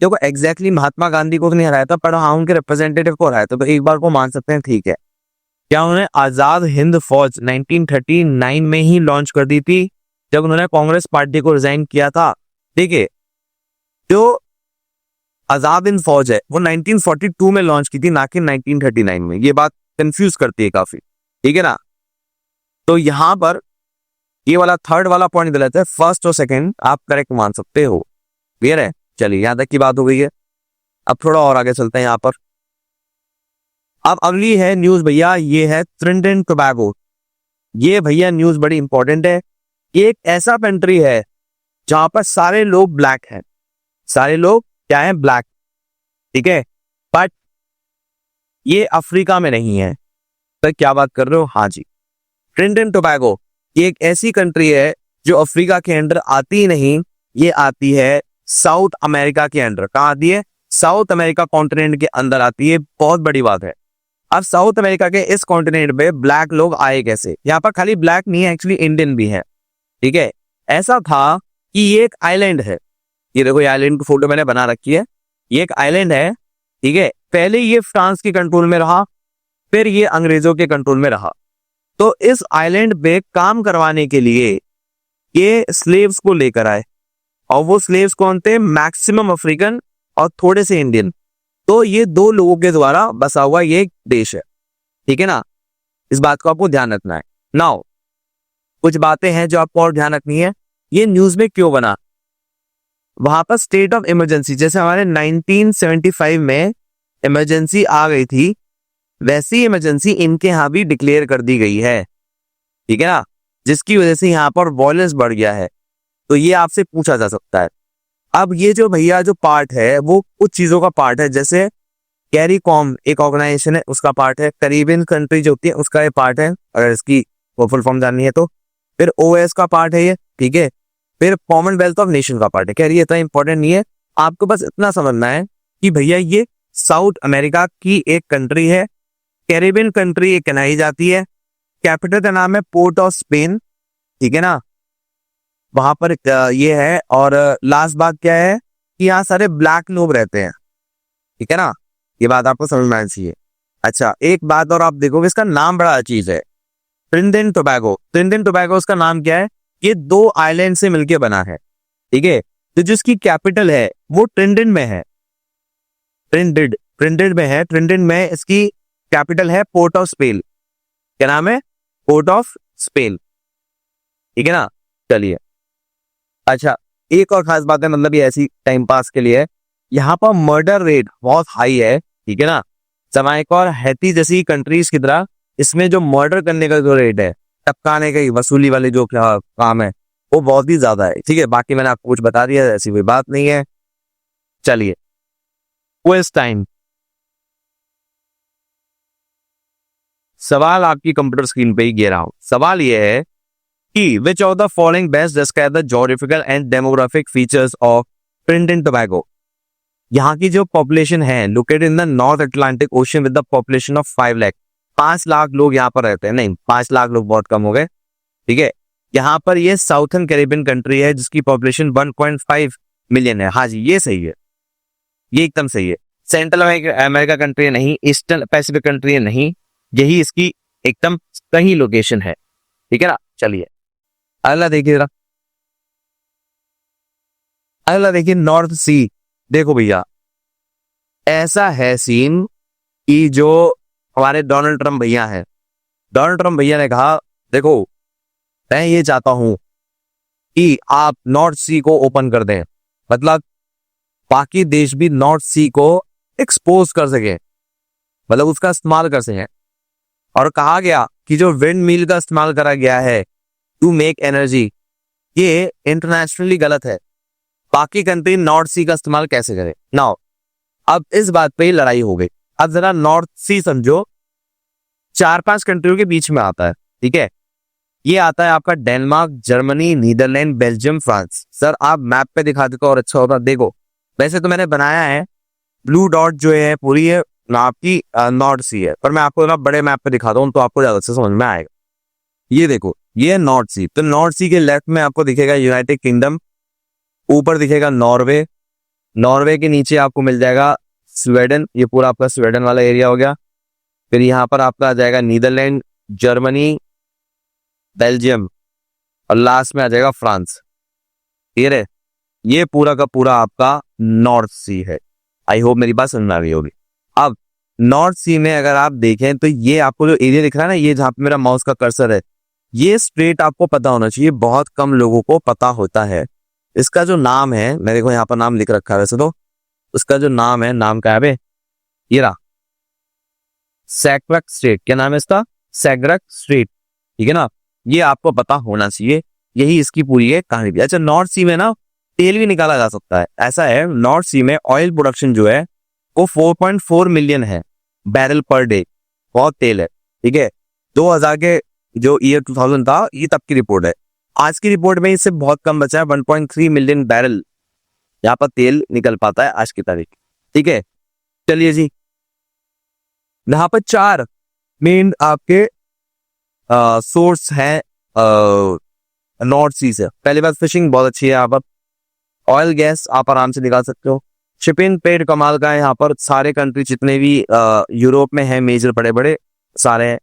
देखो एग्जैक्टली महात्मा गांधी को तो नहीं हराया था, पर हाँ उनके रिप्रेजेंटेटिव को हराया था, तो एक बार को मान सकते हैं, ठीक है। क्या उन्होंने आजाद हिंद फौज 1939 में ही लॉन्च कर दी थी, जब उन्होंने कांग्रेस पार्टी को रिजाइन किया था। देखिए जो आजाद हिंद फौज है वो 1942 में लॉन्च की थी, ना कि 1939 में। ये बात कंफ्यूज करती है काफी, ठीक है ना। तो यहां पर ये वाला थर्ड वाला पॉइंट गलत है, फर्स्ट और सेकंड आप करेक्ट मान सकते हो। क्लियर है, चलिए यहां तक की बात हो गई है। अब थोड़ा और आगे चलते हैं यहाँ पर। अब अगली है न्यूज भैया, ये है त्रिनिडाद टोबैगो। ये भैया न्यूज बड़ी इंपॉर्टेंट है। ये एक ऐसा कंट्री है जहां पर सारे लोग ब्लैक हैं, सारे लोग क्या है, ब्लैक, ठीक है। बट ये अफ्रीका में नहीं है। तो क्या बात कर रहे हो, हाँ जी, त्रिनिडाद टोबैगो ये एक ऐसी कंट्री है जो अफ्रीका के अंडर आती ही नहीं, ये आती है साउथ अमेरिका के अंडर। कहाँ आती है, साउथ अमेरिका कॉन्टिनेंट के अंदर आती है। बहुत बड़ी बात है। अब साउथ अमेरिका के इस कॉन्टिनेंट पे ब्लैक लोग आए कैसे, यहाँ पर खाली ब्लैक नहीं है, एक्चुअली इंडियन भी है, ठीक है। ऐसा था कि ये एक आइलैंड है, ये देखो ये आइलैंड की फोटो मैंने बना रखी है, ये एक आइलैंड है, ठीक है। पहले ये फ्रांस के कंट्रोल में रहा, फिर ये अंग्रेजों के कंट्रोल में रहा। तो इस आइलैंड पे काम करवाने के लिए ये स्लेव्स को लेकर आए, और वो स्लेव्स कौन थे, मैक्सिमम अफ्रीकन और थोड़े से इंडियन। तो ये दो लोगों के द्वारा बसा हुआ ये एक देश है, ठीक है ना। इस बात को आपको ध्यान रखना है। नाउ कुछ बातें हैं जो आपको और ध्यान रखनी है। ये न्यूज में क्यों बना, वहां पर स्टेट ऑफ इमरजेंसी, जैसे हमारे 1975 में इमरजेंसी आ गई थी, वैसी इमरजेंसी इनके यहां भी डिक्लेयर कर दी गई है, ठीक है ना, जिसकी वजह से यहाँ पर वॉयलेंस बढ़ गया है। तो ये आपसे पूछा जा सकता है। अब ये जो भैया जो पार्ट है वो कुछ चीजों का पार्ट है, जैसे कैरीकॉम एक ऑर्गेनाइजेशन है उसका पार्ट है, करीबियन कंट्री जो होती है उसका ये पार्ट है, अगर इसकी फुल फॉर्म जाननी है तो। फिर ओएस का पार्ट है ये, ठीक है। फिर कॉमनवेल्थ ऑफ नेशन का पार्ट है। कह रही है इतना इंपॉर्टेंट नहीं है, आपको बस इतना समझना है कि भैया ये साउथ अमेरिका की एक कंट्री है, कैरिबियन कंट्री ये कहलाई जाती है। कैपिटल का नाम है पोर्ट ऑफ स्पेन, ठीक है ना, वहां पर ये है। और लास्ट बात क्या है कि यहाँ सारे ब्लैक लोग रहते हैं, ठीक है ना, ये बात आपको समझना चाहिए। अच्छा एक बात और आप देखोगे, इसका नाम बड़ा चीज है, त्रिनिडाद टोबैगो। त्रिनिडाद टोबैगो उसका नाम क्या है, ये दो आइलैंड से मिलकर बना है, ठीक है। तो जिसकी कैपिटल है वो ट्रिनिडाद में है, ट्रिनिडाद में है। ट्रिनिडाद में इसकी कैपिटल है पोर्ट ऑफ स्पेन। क्या नाम है, पोर्ट ऑफ स्पेन, ठीक है ना। चलिए अच्छा एक और खास बात है, मतलब ये ऐसी टाइम पास के लिए है, यहाँ पर मर्डर रेट बहुत हाई है, ठीक है ना। जमाइका और हैती जैसी कंट्रीज की तरह इसमें जो मर्डर करने का जो रेट है, टपकाने का वसूली वाले जो काम है वो बहुत ही ज्यादा है, ठीक है। बाकी मैंने आपको कुछ बता दिया, ऐसी कोई बात नहीं है। चलिए क्विज टाइम। सवाल आपकी कंप्यूटर स्क्रीन पे ही गिरा हूं। सवाल यह है कि विच of the following best describe the geographical and demographic features of Trinidad Tobago. यहाँ की जो पॉपुलेशन है located in the north Atlantic ocean with the population of 5 lakh, 5 lakh लोग यहाँ पर रहते हैं। नहीं 5 लाख लोग बहुत कम हो गए, ठीक है। यहाँ पर ये साउथर्न कैरिबियन कंट्री है जिसकी पॉपुलेशन 1.5 मिलियन है। हाँ जी ये सही है, ये एकदम सही है। सेंट्रल अमेरिका कंट्री नहीं, ईस्टर्न पैसिफिक कंट्री नहीं, यही इसकी एकदम सही लोकेशन है, ठीक है ना। चलिए अगला देखिए जरा, अगला देखिए नॉर्थ सी। देखो भैया ऐसा है सीन कि जो हमारे डोनाल्ड ट्रम्प भैया हैं, डोनाल्ड ट्रम्प भैया ने कहा देखो मैं ये चाहता हूं कि आप नॉर्थ सी को ओपन कर दें, मतलब बाकी देश भी नॉर्थ सी को एक्सपोज कर सके, मतलब उसका इस्तेमाल कर सके। और कहा गया कि जो विंड मिल का इस्तेमाल करा गया है टू मेक एनर्जी, ये इंटरनेशनली गलत है। बाकी कंट्री नॉर्थ सी का इस्तेमाल कैसे करे। नाउ अब इस बात पे ही लड़ाई हो गई। अब जरा नॉर्थ सी समझो 4-5 कंट्रियों के बीच में आता है, ठीक है। ये आता है आपका Denmark, Germany, Netherland, Belgium, France. Sir आप मैप पे दिखा देते और अच्छा होता। देखो वैसे तो मैंने बनाया है, ब्लू डॉट जो है पूरी है ना आपकी नॉर्थ सी है, पर मैं आपको ना बड़े मैप पे दिखाता हूँ तो आपको ज्यादा से समझ में आएगा। ये देखो ये है नॉर्थ सी, तो नॉर्थ सी के लेफ्ट में आपको दिखेगा यूनाइटेड किंगडम, ऊपर दिखेगा नॉर्वे, नॉर्वे के नीचे आपको मिल जाएगा स्वीडन, ये पूरा आपका स्वीडन वाला एरिया हो गया। फिर यहाँ पर आपका आ जाएगा नीदरलैंड, जर्मनी, बेल्जियम और लास्ट में आ जाएगा फ्रांस। क्लियर है? ये पूरा का पूरा आपका नॉर्थ सी है। आई होप मेरी बात समझ में आ रही होगी। अब नॉर्थ सी में अगर आप देखें तो ये आपको जो एरिया दिख रहा है ना, ये जहां पे मेरा माउस का कर्सर है, ये स्ट्रेट आपको पता होना चाहिए, बहुत कम लोगों को पता होता है। इसका जो नाम है, मेरे को यहाँ पर नाम लिख रखा है वैसे तो, उसका जो नाम है, नाम क्या है बे? ये रहा, सैग्रक स्ट्रेट। क्या नाम है इसका? सैग्रक स्ट्रेट। ठीक है ना? ये आपको पता होना चाहिए, यही इसकी पूरी है कहानी भी। अच्छा, नॉर्थ सी में ना तेल भी निकाला जा सकता है। ऐसा है, नॉर्थ सी में ऑयल प्रोडक्शन जो है वो 4.4 मिलियन है बैरल पर डे। बहुत तेल है। ठीक है, 2000 के जो ईयर 2000 था, ये तब की रिपोर्ट है। आज की रिपोर्ट में इससे बहुत कम बचा है, 1.3 मिलियन बैरल यहाँ पर तेल निकल पाता है आज की तारीख। ठीक है, चलिए जी, यहाँ पर 4 मेन आपके सोर्स हैं नॉर्थ सी से। पहली बात, फिशिंग बहुत अच्छी है यहाँ पर, ऑयल गैस आप आराम से निकाल सकते हो। शिपिंग पेड कमाल का है यहाँ पर, सारे कंट्री जितने भी यूरोप में है मेजर बड़े बड़े सारे हैं।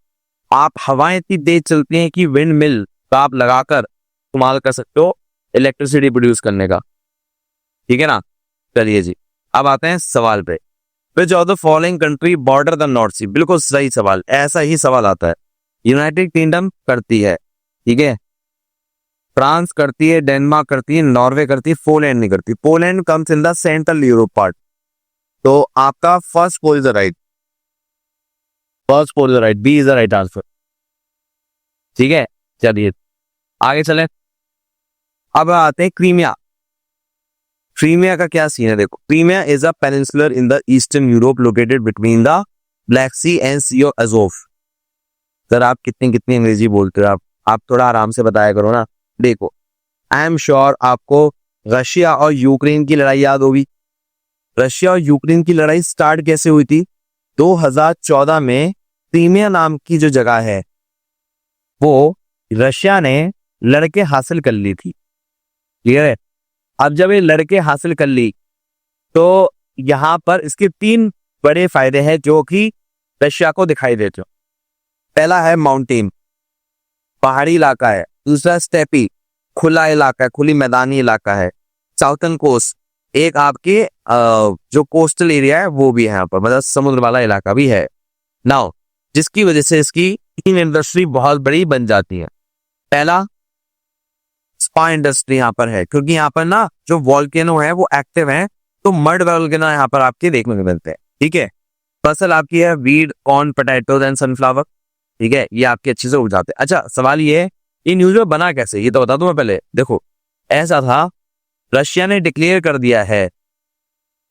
आप हवाएं इतनी तेज चलती हैं कि विंड मिल का आप लगाकर इस्तेमाल कर सकते हो इलेक्ट्रिसिटी प्रोड्यूस करने का। ठीक है ना? चलिए जी, अब आते हैं सवाल पे। Which of the following country border the North Sea? बिल्कुल सही सवाल, ऐसा ही सवाल आता है। यूनाइटेड किंगडम करती है, ठीक है, फ्रांस करती है, डेनमार्क करती है, नॉर्वे करती है, पोलैंड नहीं करती। Poland comes in the central Europe part. तो आपका first poll is the right, first poll is the right, B is the right answer. ठीक है, चलिए आगे चलें। अब आते हैं क्रीमिया। क्रीमिया का क्या सीन है? देखो, Crimea is a peninsular in the eastern Europe located between the Black Sea and Sea of Azov. Sir आप कितनी कितनी अंग्रेजी बोलते हो, आप थोड़ा आराम से बताया करो ना। देखो, आई एम श्योर आपको रशिया और यूक्रेन की लड़ाई याद होगी। रशिया और यूक्रेन की लड़ाई स्टार्ट कैसे हुई थी? 2014 में क्रीमिया नाम की जो जगह है वो रशिया ने लड़के हासिल कर ली थी। क्लियर है? अब जब ये लड़के हासिल कर ली तो यहां पर इसके 3 बड़े फायदे हैं जो कि रशिया को दिखाई देते हो। पहला है माउंटेन, पहाड़ी इलाका है। दूसरा स्टेपी, खुला इलाका है, खुली मैदानी इलाका है। साउथर्न कोस्ट, एक आपके जो कोस्टल एरिया है वो भी है यहाँ पर, मतलब समुद्र वाला इलाका भी है। नाउ जिसकी वजह से इसकी इंडस्ट्री बहुत बड़ी बन जाती है। पहला, स्पा इंडस्ट्री यहाँ पर है, क्योंकि यहाँ पर ना जो वॉल्केनो है वो एक्टिव है, तो मड वॉल्केनो यहाँ पर आपके देखने को मिलते हैं। ठीक है, फसल आपकी है wheat, corn, potatoes and sunflower. ठीक है, ये आपके अच्छे से उग जाते हैं। अच्छा, सवाल ये है ये न्यूज में बना कैसे, ये तो बता दूं मैं पहले। देखो, ऐसा था, रशिया ने डिक्लेयर कर दिया है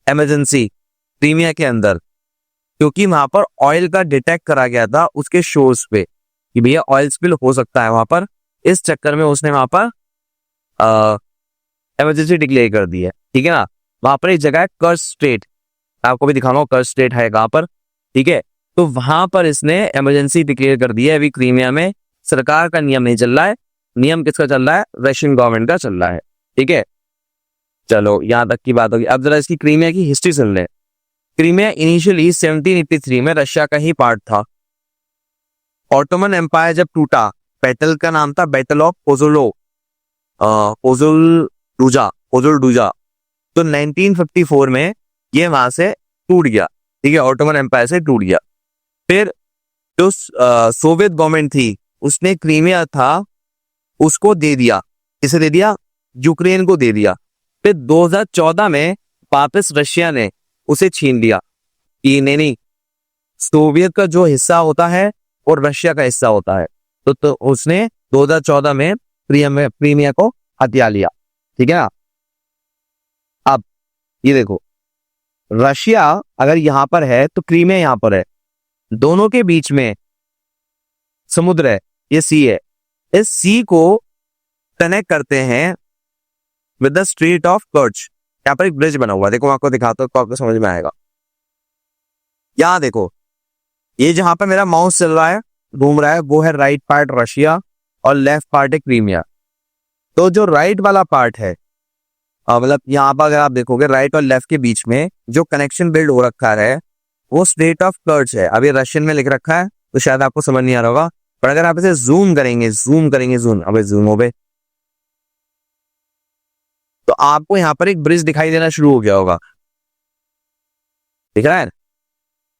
इमरजेंसी क्रीमिया के अंदर, क्योंकि वहां पर ऑयल का डिटेक्ट करा गया था उसके शोर्स पे कि भैया ऑयल स्पिल हो सकता है वहां पर। इस चक्कर में उसने वहां पर इमरजेंसी डिक्लेयर कर दी है। ठीक है ना? वहां पर एक जगह है कर्स स्ट्रेट, आपको भी दिखाऊंगा कर्स स्ट्रेट है कहां पर। ठीक है, तो वहां पर इसने इमरजेंसी डिक्लेयर कर दी है। अभी क्रीमिया में सरकार का नियम नहीं चल रहा है, नियम किसका चल रहा है? रशियन गवर्नमेंट का चल रहा है। ठीक है, चलो यहां तक की बात होगी। अब जरा इसकी क्रीमिया की हिस्ट्री सुन ले। क्रीमिया इनिशियली 1783 में रशिया का ही पार्ट था। ऑटोमन एम्पायर जब टूटा, बैटल का नाम था बैटल ऑफ पोजुलडूजा, तो 1954 में ये वहां से टूट गया। ठीक है, ऑटोमन एम्पायर से टूट गया। फिर जो सोवियत गवर्नमेंट थी उसने क्रीमिया था उसको दे दिया। किसे दे दिया? यूक्रेन को दे दिया। फिर 2014 में वापस रशिया ने उसे छीन लिया कि नहीं, सोवियत का जो हिस्सा होता है और रशिया का हिस्सा होता है, तो उसने 2014 में क्रीमिया को हथिया लिया। ठीक है ना? अब ये देखो, रशिया अगर यहां पर है तो क्रीमिया यहां पर है, दोनों के बीच में समुद्र है, ये सी है। इस सी को कनेक्ट करते हैं विद द स्ट्रेट ऑफ कर्च। यहाँ पर एक ब्रिज बना हुआ है, देखो आपको दिखाता हूं तो आपको समझ में आएगा। यहां देखो, ये जहां पर मेरा माउस चल रहा है, घूम रहा है, वो है राइट पार्ट रशिया और लेफ्ट पार्ट है क्रीमिया। तो जो राइट वाला पार्ट है मतलब यहाँ पर अगर आप देखोगे राइट और लेफ्ट के बीच में जो कनेक्शन बिल्ड हो रखा है वो स्टेट ऑफ कर्च है। अभी रशियन में लिख रखा है तो शायद आपको समझ नहीं आ रहा होगा, पर अगर आप इसे जूम, अबे जूम हो गए, तो आपको यहाँ पर एक ब्रिज दिखाई देना शुरू हो गया होगा। दिख रहा है?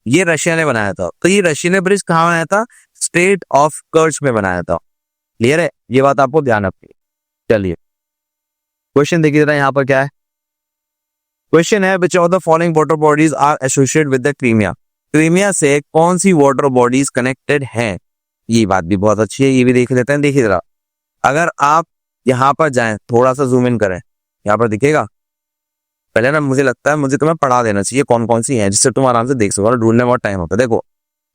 ये रशिया ने बनाया था। तो ये रशिया ने ब्रिज कहाँ बनाया था? स्टेट ऑफ कर्च में बनाया था। क्लियर है? ये बात आपको ध्यान रखनी। चलिए क्वेश्चन देखिए जरा, यहाँ पर क्या है। क्वेश्चन है which of the following water bodies are associated with the Crimea. Crimea से कौन सी वाटर बॉडीज कनेक्टेड हैं? ये बात भी बहुत अच्छी है, ये भी देख लेते हैं। देखिए जरा, अगर आप यहाँ पर जाएं, थोड़ा सा जूम इन करें, यहाँ पर दिखेगा। पहले ना मुझे लगता है मुझे तुम्हें पढ़ा देना चाहिए कौन कौन सी हैं, जिससे तुम आराम से देख सको। ढूंढने में बहुत टाइम होता है। देखो,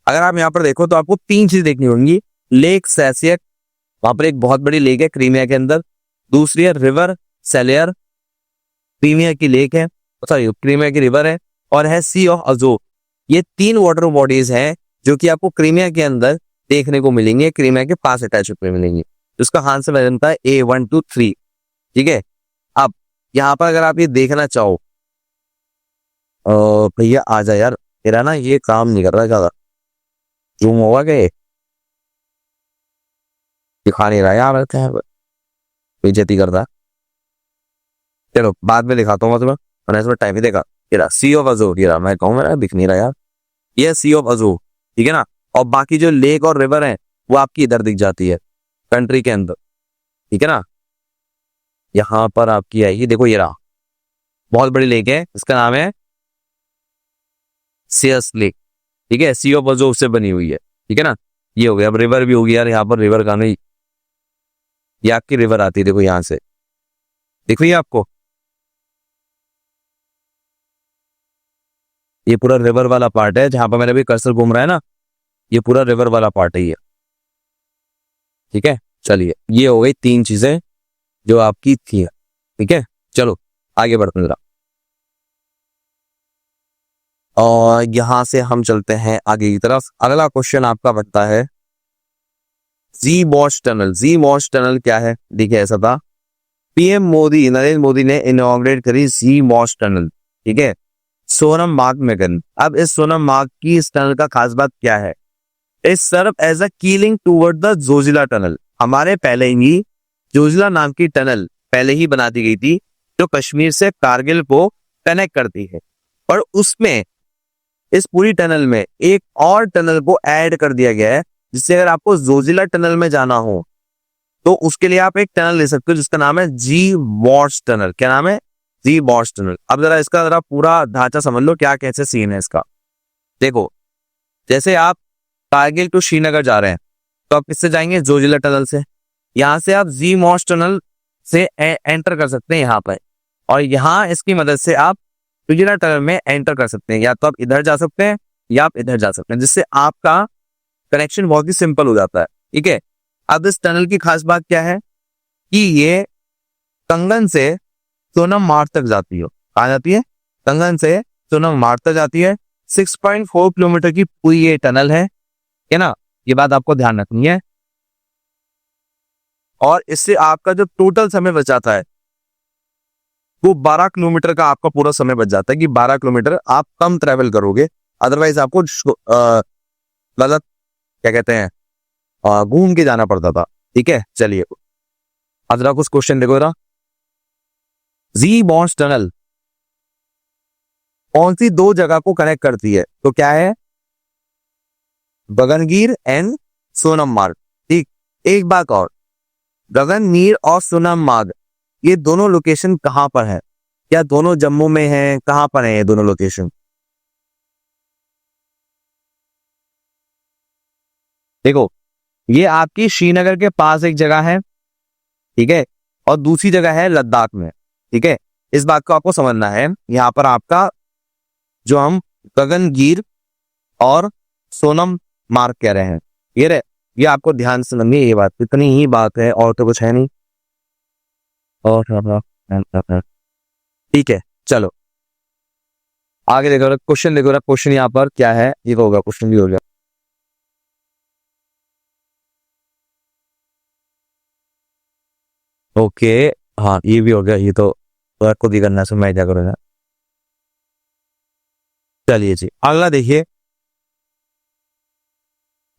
अगर आप यहाँ पर देखो तो आपको 3 चीज देखनी होंगी। लेक सेसियक, वहां पर एक बहुत बड़ी लेक है क्रीमिया के अंदर। दूसरी है रिवर सेलियर, क्रीमिया की लेक है, सॉरी क्रीमिया की रिवर है। और है सी ऑफ अजोव। ये 3 वाटर बॉडीज हैं जो कि आपको क्रीमिया के अंदर देखने को मिलेंगे, क्रीमिया के पास अटैच होकर मिलेंगे। इसका आंसर बनता है A 1 2 3। ठीक है, अब यहाँ पर अगर आप ये देखना चाहो, भैया आ जा यार, तेरा ना ये काम नहीं कर रहा ज्यादा। जूम होगा क्या? ये दिखा नहीं रहा यार, बेइज्जती करता है। चलो बाद में दिखाता हूँ मैं तुम्हें, मैंने इसमें टाइम ही देखा। ये सी ऑफ अजोव, ये मैं कहूँ मेरा दिख नहीं रहा यार, ये सी ऑफ अजोव। ठीक है ना? और बाकी जो लेक और रिवर है वो आपकी इधर दिख जाती है कंट्री के अंदर। ठीक है ना? यहाँ पर आपकी आएगी, देखो ये रहा, बहुत बड़ी लेक है, इसका नाम है सियस लेक। ठीक है, सी ऑफ अजोव से बनी हुई है। ठीक है ना? ये हो गया। अब रिवर भी होगी यार, यहाँ पर रिवर का नहीं, ये आपकी रिवर आती है, देखो यहाँ से, देखो ये आपको, ये पूरा रिवर वाला पार्ट है जहां पर मेरा भी कर्सर घूम रहा है ना, ये पूरा रिवर वाला पार्ट है ये। ठीक है, चलिए ये हो गई 3 चीजें जो आपकी थी। ठीक है, चलो आगे बढ़ते हैं जरा, और यहां से हम चलते हैं आगे की तरफ। अगला क्वेश्चन आपका बनता है जी बॉश टनल। जी बॉश टनल क्या है? देखिए ऐसा था, पीएम मोदी, नरेंद्र मोदी ने इनॉग्रेट करी जी बॉश टनल। ठीक है, सोनम मार्ग में गन। अब इस सोनम मार्ग की इस टनल का खास बात क्या है? इस serve as a keeling toward the Zojila tunnel. हमारे पहले ही जोजिला नाम की टनल पहले ही बना दी गई थी जो कश्मीर से कारगिल को कनेक्ट करती है, और उसमें इस पूरी टनल में एक और टनल को ऐड कर दिया गया है, जिससे अगर आपको जोजिला टनल में जाना हो तो उसके लिए आप एक टनल ले सकते हो जिसका नाम है जी बॉश टनल। क्या नाम है? जी बॉश टनल। अब जरा इसका जरा पूरा ढांचा समझ लो, क्या कैसे सीन है इसका। देखो, जैसे आप कारगिल टू श्रीनगर जा रहे हैं तो आप किससे जाएंगे? जोजिला टनल से। यहाँ से आप जी बॉश टनल से एंटर कर सकते हैं यहाँ पर, और यहाँ इसकी मदद से आप जोजिला टनल में एंटर कर सकते हैं। या तो आप इधर जा सकते हैं या आप इधर जा सकते हैं, जिससे आपका कनेक्शन बहुत ही सिंपल हो जाता है। ठीक है, अब इस टनल की खास बात क्या है कि ये कंगन से सोनम मार्ग तक जाती है। कहाँ जाती है? कंगन से सोनम मार्ग तक जाती है। 6.4 किलोमीटर की पूरी ये टनल है ना? ये बात आपको ध्यान रखनी है, और इससे आपका जो टोटल समय बच जाता है वो 12 किलोमीटर का आपका पूरा समय बच जाता है, कि 12 किलोमीटर आप कम ट्रेवल करोगे। अदरवाइज आपको गलत क्या कहते हैं, घूम के जाना पड़ता था। ठीक है, चलिए अब जरा कुछ क्वेश्चन देखो जरा। जी बॉश टनल कौन सी 2 जगह को कनेक्ट करती है? तो क्या है? गगनगीर एंड सोनम मार्ग। ठीक, एक बात और, गगनगीर और सोनम मार्ग ये दोनों लोकेशन कहां पर है? क्या दोनों जम्मू में है? कहां पर है ये दोनों लोकेशन? देखो, ये आपकी श्रीनगर के पास एक जगह है, ठीक है, और दूसरी जगह है लद्दाख में। ठीक है, इस बात को आपको समझना है। यहाँ पर आपका जो हम गगनगीर और सोनम मार्ग कह रहे हैं, ये आपको ध्यान से समझिए। ये बात इतनी ही बात है, और तो कुछ है नहीं। और ठीक है, चलो आगे देखो, क्वेश्चन देखो, क्वेश्चन यहाँ पर क्या है, ये तो होगा, क्वेश्चन भी हो गया। ओके, हाँ ये भी हो गया, ये तो तो खुद ही करना है, मैं क्या करूँगा। चलिए जी अगला देखिए।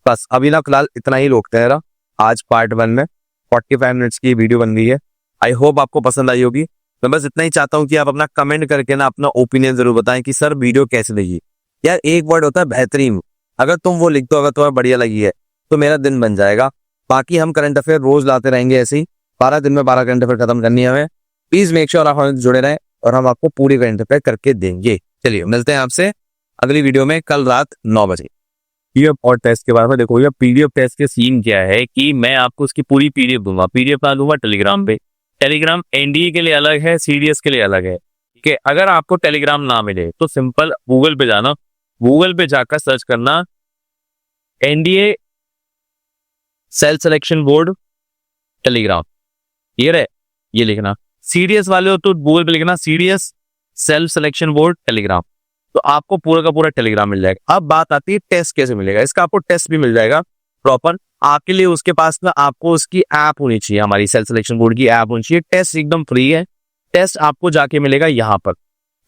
बस अभी ना फिलहाल इतना ही रोकते हैं आज पार्ट 1 में 45 मिनट्स की वीडियो बन गई है। आई होप आपको पसंद आई होगी। मैं बस इतना ही चाहता हूँ कि आप अपना कमेंट करके ना अपना ओपिनियन जरूर बताएं कि सर वीडियो कैसी लगी। यार एक वर्ड होता है बेहतरीन, अगर तुम वो लिख दो, अगर तुम्हें बढ़िया लगी है तो मेरा दिन बन जाएगा। बाकी हम करंट अफेयर रोज लाते रहेंगे ऐसे ही, 12 दिन में 12 करंट अफेयर खत्म करनी है हमें। प्लीज मेक श्योर आप हमें जुड़े रहें और हम आपको पूरी करंट अफेयर करके देंगे। चलिए मिलते हैं आपसे अगली वीडियो में कल रात 9 बजे। पीडीएफ और टेस्ट के बारे में देखो, ये पीडीएफ टेस्ट के सीन क्या है कि मैं आपको उसकी पूरी पीडीएफ दूंगा। पीडीएफ ना दूंगा टेलीग्राम पे। टेलीग्राम एनडीए के लिए अलग है, सीडीएस के लिए अलग है। ठीक है, अगर आपको टेलीग्राम ना मिले तो सिंपल गूगल पे जाना, गूगल पे जाकर सर्च करना NDA self selection board Telegram, ये रहे, ये लिखना। सीडीएस वाले हो तो गूगल पे लिखना CDS self selection board Telegram, तो आपको पूरा का पूरा टेलीग्राम मिल जाएगा। अब बात आती है टेस्ट कैसे मिलेगा। इसका आपको टेस्ट भी मिल जाएगा प्रॉपर आपके लिए। उसके पास ना आपको उसकी ऐप होनी चाहिए, हमारी सेल्फ सिलेक्शन बोर्ड की ऐप होनी चाहिए। टेस्ट एकदम फ्री है। टेस्ट आपको जाके मिलेगा यहाँ पर,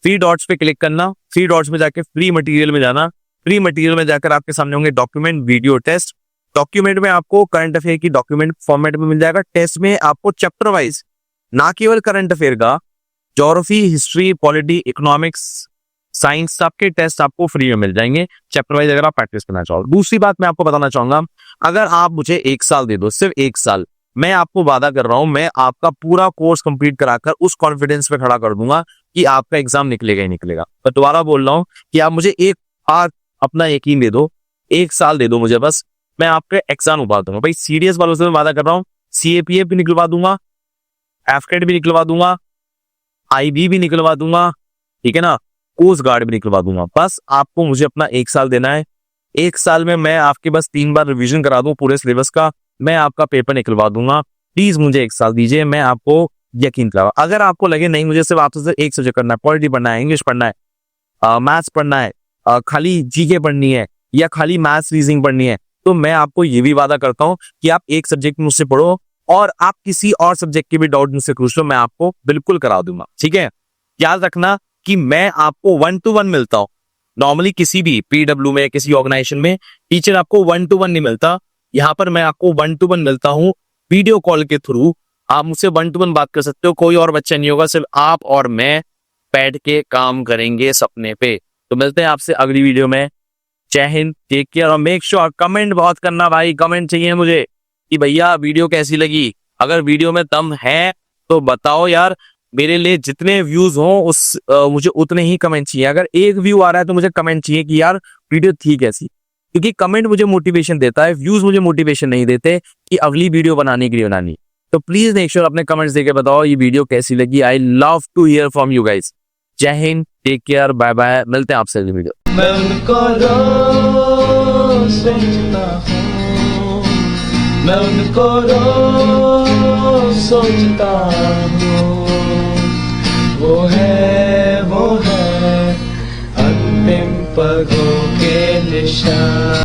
3 डॉट्स पे क्लिक करना, 3 डॉट्स में जाके फ्री मटेरियल में जाना। फ्री मटेरियल में जाकर आपके सामने होंगे डॉक्यूमेंट, वीडियो, टेस्ट। डॉक्यूमेंट में आपको करंट अफेयर की डॉक्यूमेंट फॉर्मेट में मिल जाएगा। टेस्ट में आपको चैप्टर वाइज, ना केवल करंट अफेयर का, geography, history, polity, economics, science, सबके टेस्ट आपको फ्री में मिल जाएंगे चैप्टर वाइज, अगर आप प्रैक्टिस करना चाहो। दूसरी बात मैं आपको बताना चाहूंगा, अगर आप मुझे 1 साल दे दो, सिर्फ 1 साल, मैं आपको वादा कर रहा हूं, मैं आपका पूरा कोर्स कंप्लीट कराकर उस कॉन्फिडेंस पे खड़ा कर दूंगा कि आपका एग्जाम निकलेगा ही निकलेगा। मैं दोबारा बोल रहा हूं कि आप मुझे 1 बार अपना यकीन दे दो, 1 साल दे दो मुझे, बस मैं आपके एग्जाम उबाल दूंगा। भाई सीडीएस वालों से मैं वादा कर रहा हूँ, सीएपीएफ भी निकलवा दूंगा, एफकेट भी निकलवा दूंगा, आईबी भी निकलवा दूंगा, ठीक है ना, कोस्ट गार्ड भी निकलवा दूंगा। बस आपको मुझे अपना 1 साल देना है। 1 साल में मैं आपके बस 3 बार रिवीजन करा दूं पूरे सिलेबस का, मैं आपका पेपर निकलवा दूंगा। प्लीज मुझे 1 साल दीजिए, मैं आपको यकीन कराऊंगा। अगर आपको लगे नहीं मुझे सिर्फ आपसे सिर्फ एक सब्जेक्ट करना है, पॉलिटी पढ़ना है, इंग्लिश पढ़ना है, मैथ्स पढ़ना है, खाली जीके पढ़नी है या खाली मैथ्स रीजनिंग पढ़नी है, तो मैं आपको ये भी वादा करता हूँ कि आप एक सब्जेक्ट मुझसे पढ़ो और आप किसी और सब्जेक्ट के भी डाउट मुझसे पूछ लो, मैं आपको बिल्कुल करा दूंगा। ठीक है, याद रखना कि मैं आपको 1 to 1 मिलता हूं। नॉर्मली किसी भी पीडब्ल्यू में, किसी ऑर्गेनाइजेशन में टीचर आपको 1 to 1 नहीं मिलता, यहाँ पर मैं आपको 1 to 1 मिलता हूँ वीडियो कॉल के थ्रू। आप मुझसे 1 to 1 बात कर सकते हो, कोई और बच्चा नहीं होगा, सिर्फ आप और मैं बैठ के काम करेंगे सपने पे। तो मिलते हैं आपसे अगली वीडियो में। जय हिंद, टेक केयर और मेक श्योर कमेंट बहुत करना भाई। कमेंट चाहिए मुझे कि भैया वीडियो कैसी लगी। अगर वीडियो में दम है तो बताओ यार, मेरे लिए जितने व्यूज हो मुझे उतने ही कमेंट चाहिए। अगर 1 व्यू आ रहा है तो मुझे कमेंट चाहिए कि यार वीडियो थी कैसी, क्योंकि कमेंट मुझे मोटिवेशन देता है, व्यूज मुझे मोटिवेशन नहीं देते कि अगली वीडियो बनाने के लिए बनानी। तो प्लीज मेक श्योर अपने कमेंट्स देके बताओ ये वीडियो कैसी लगी। I love to hear from you guys. जय हिंद, टेक केयर, बाय बाय, मिलते हैं आपसे अगली वीडियो। मैं उनको रोज सोचता हूँ, मैं उनको रोज सोचता हूँ। वो है अंतिम पलों के निशान।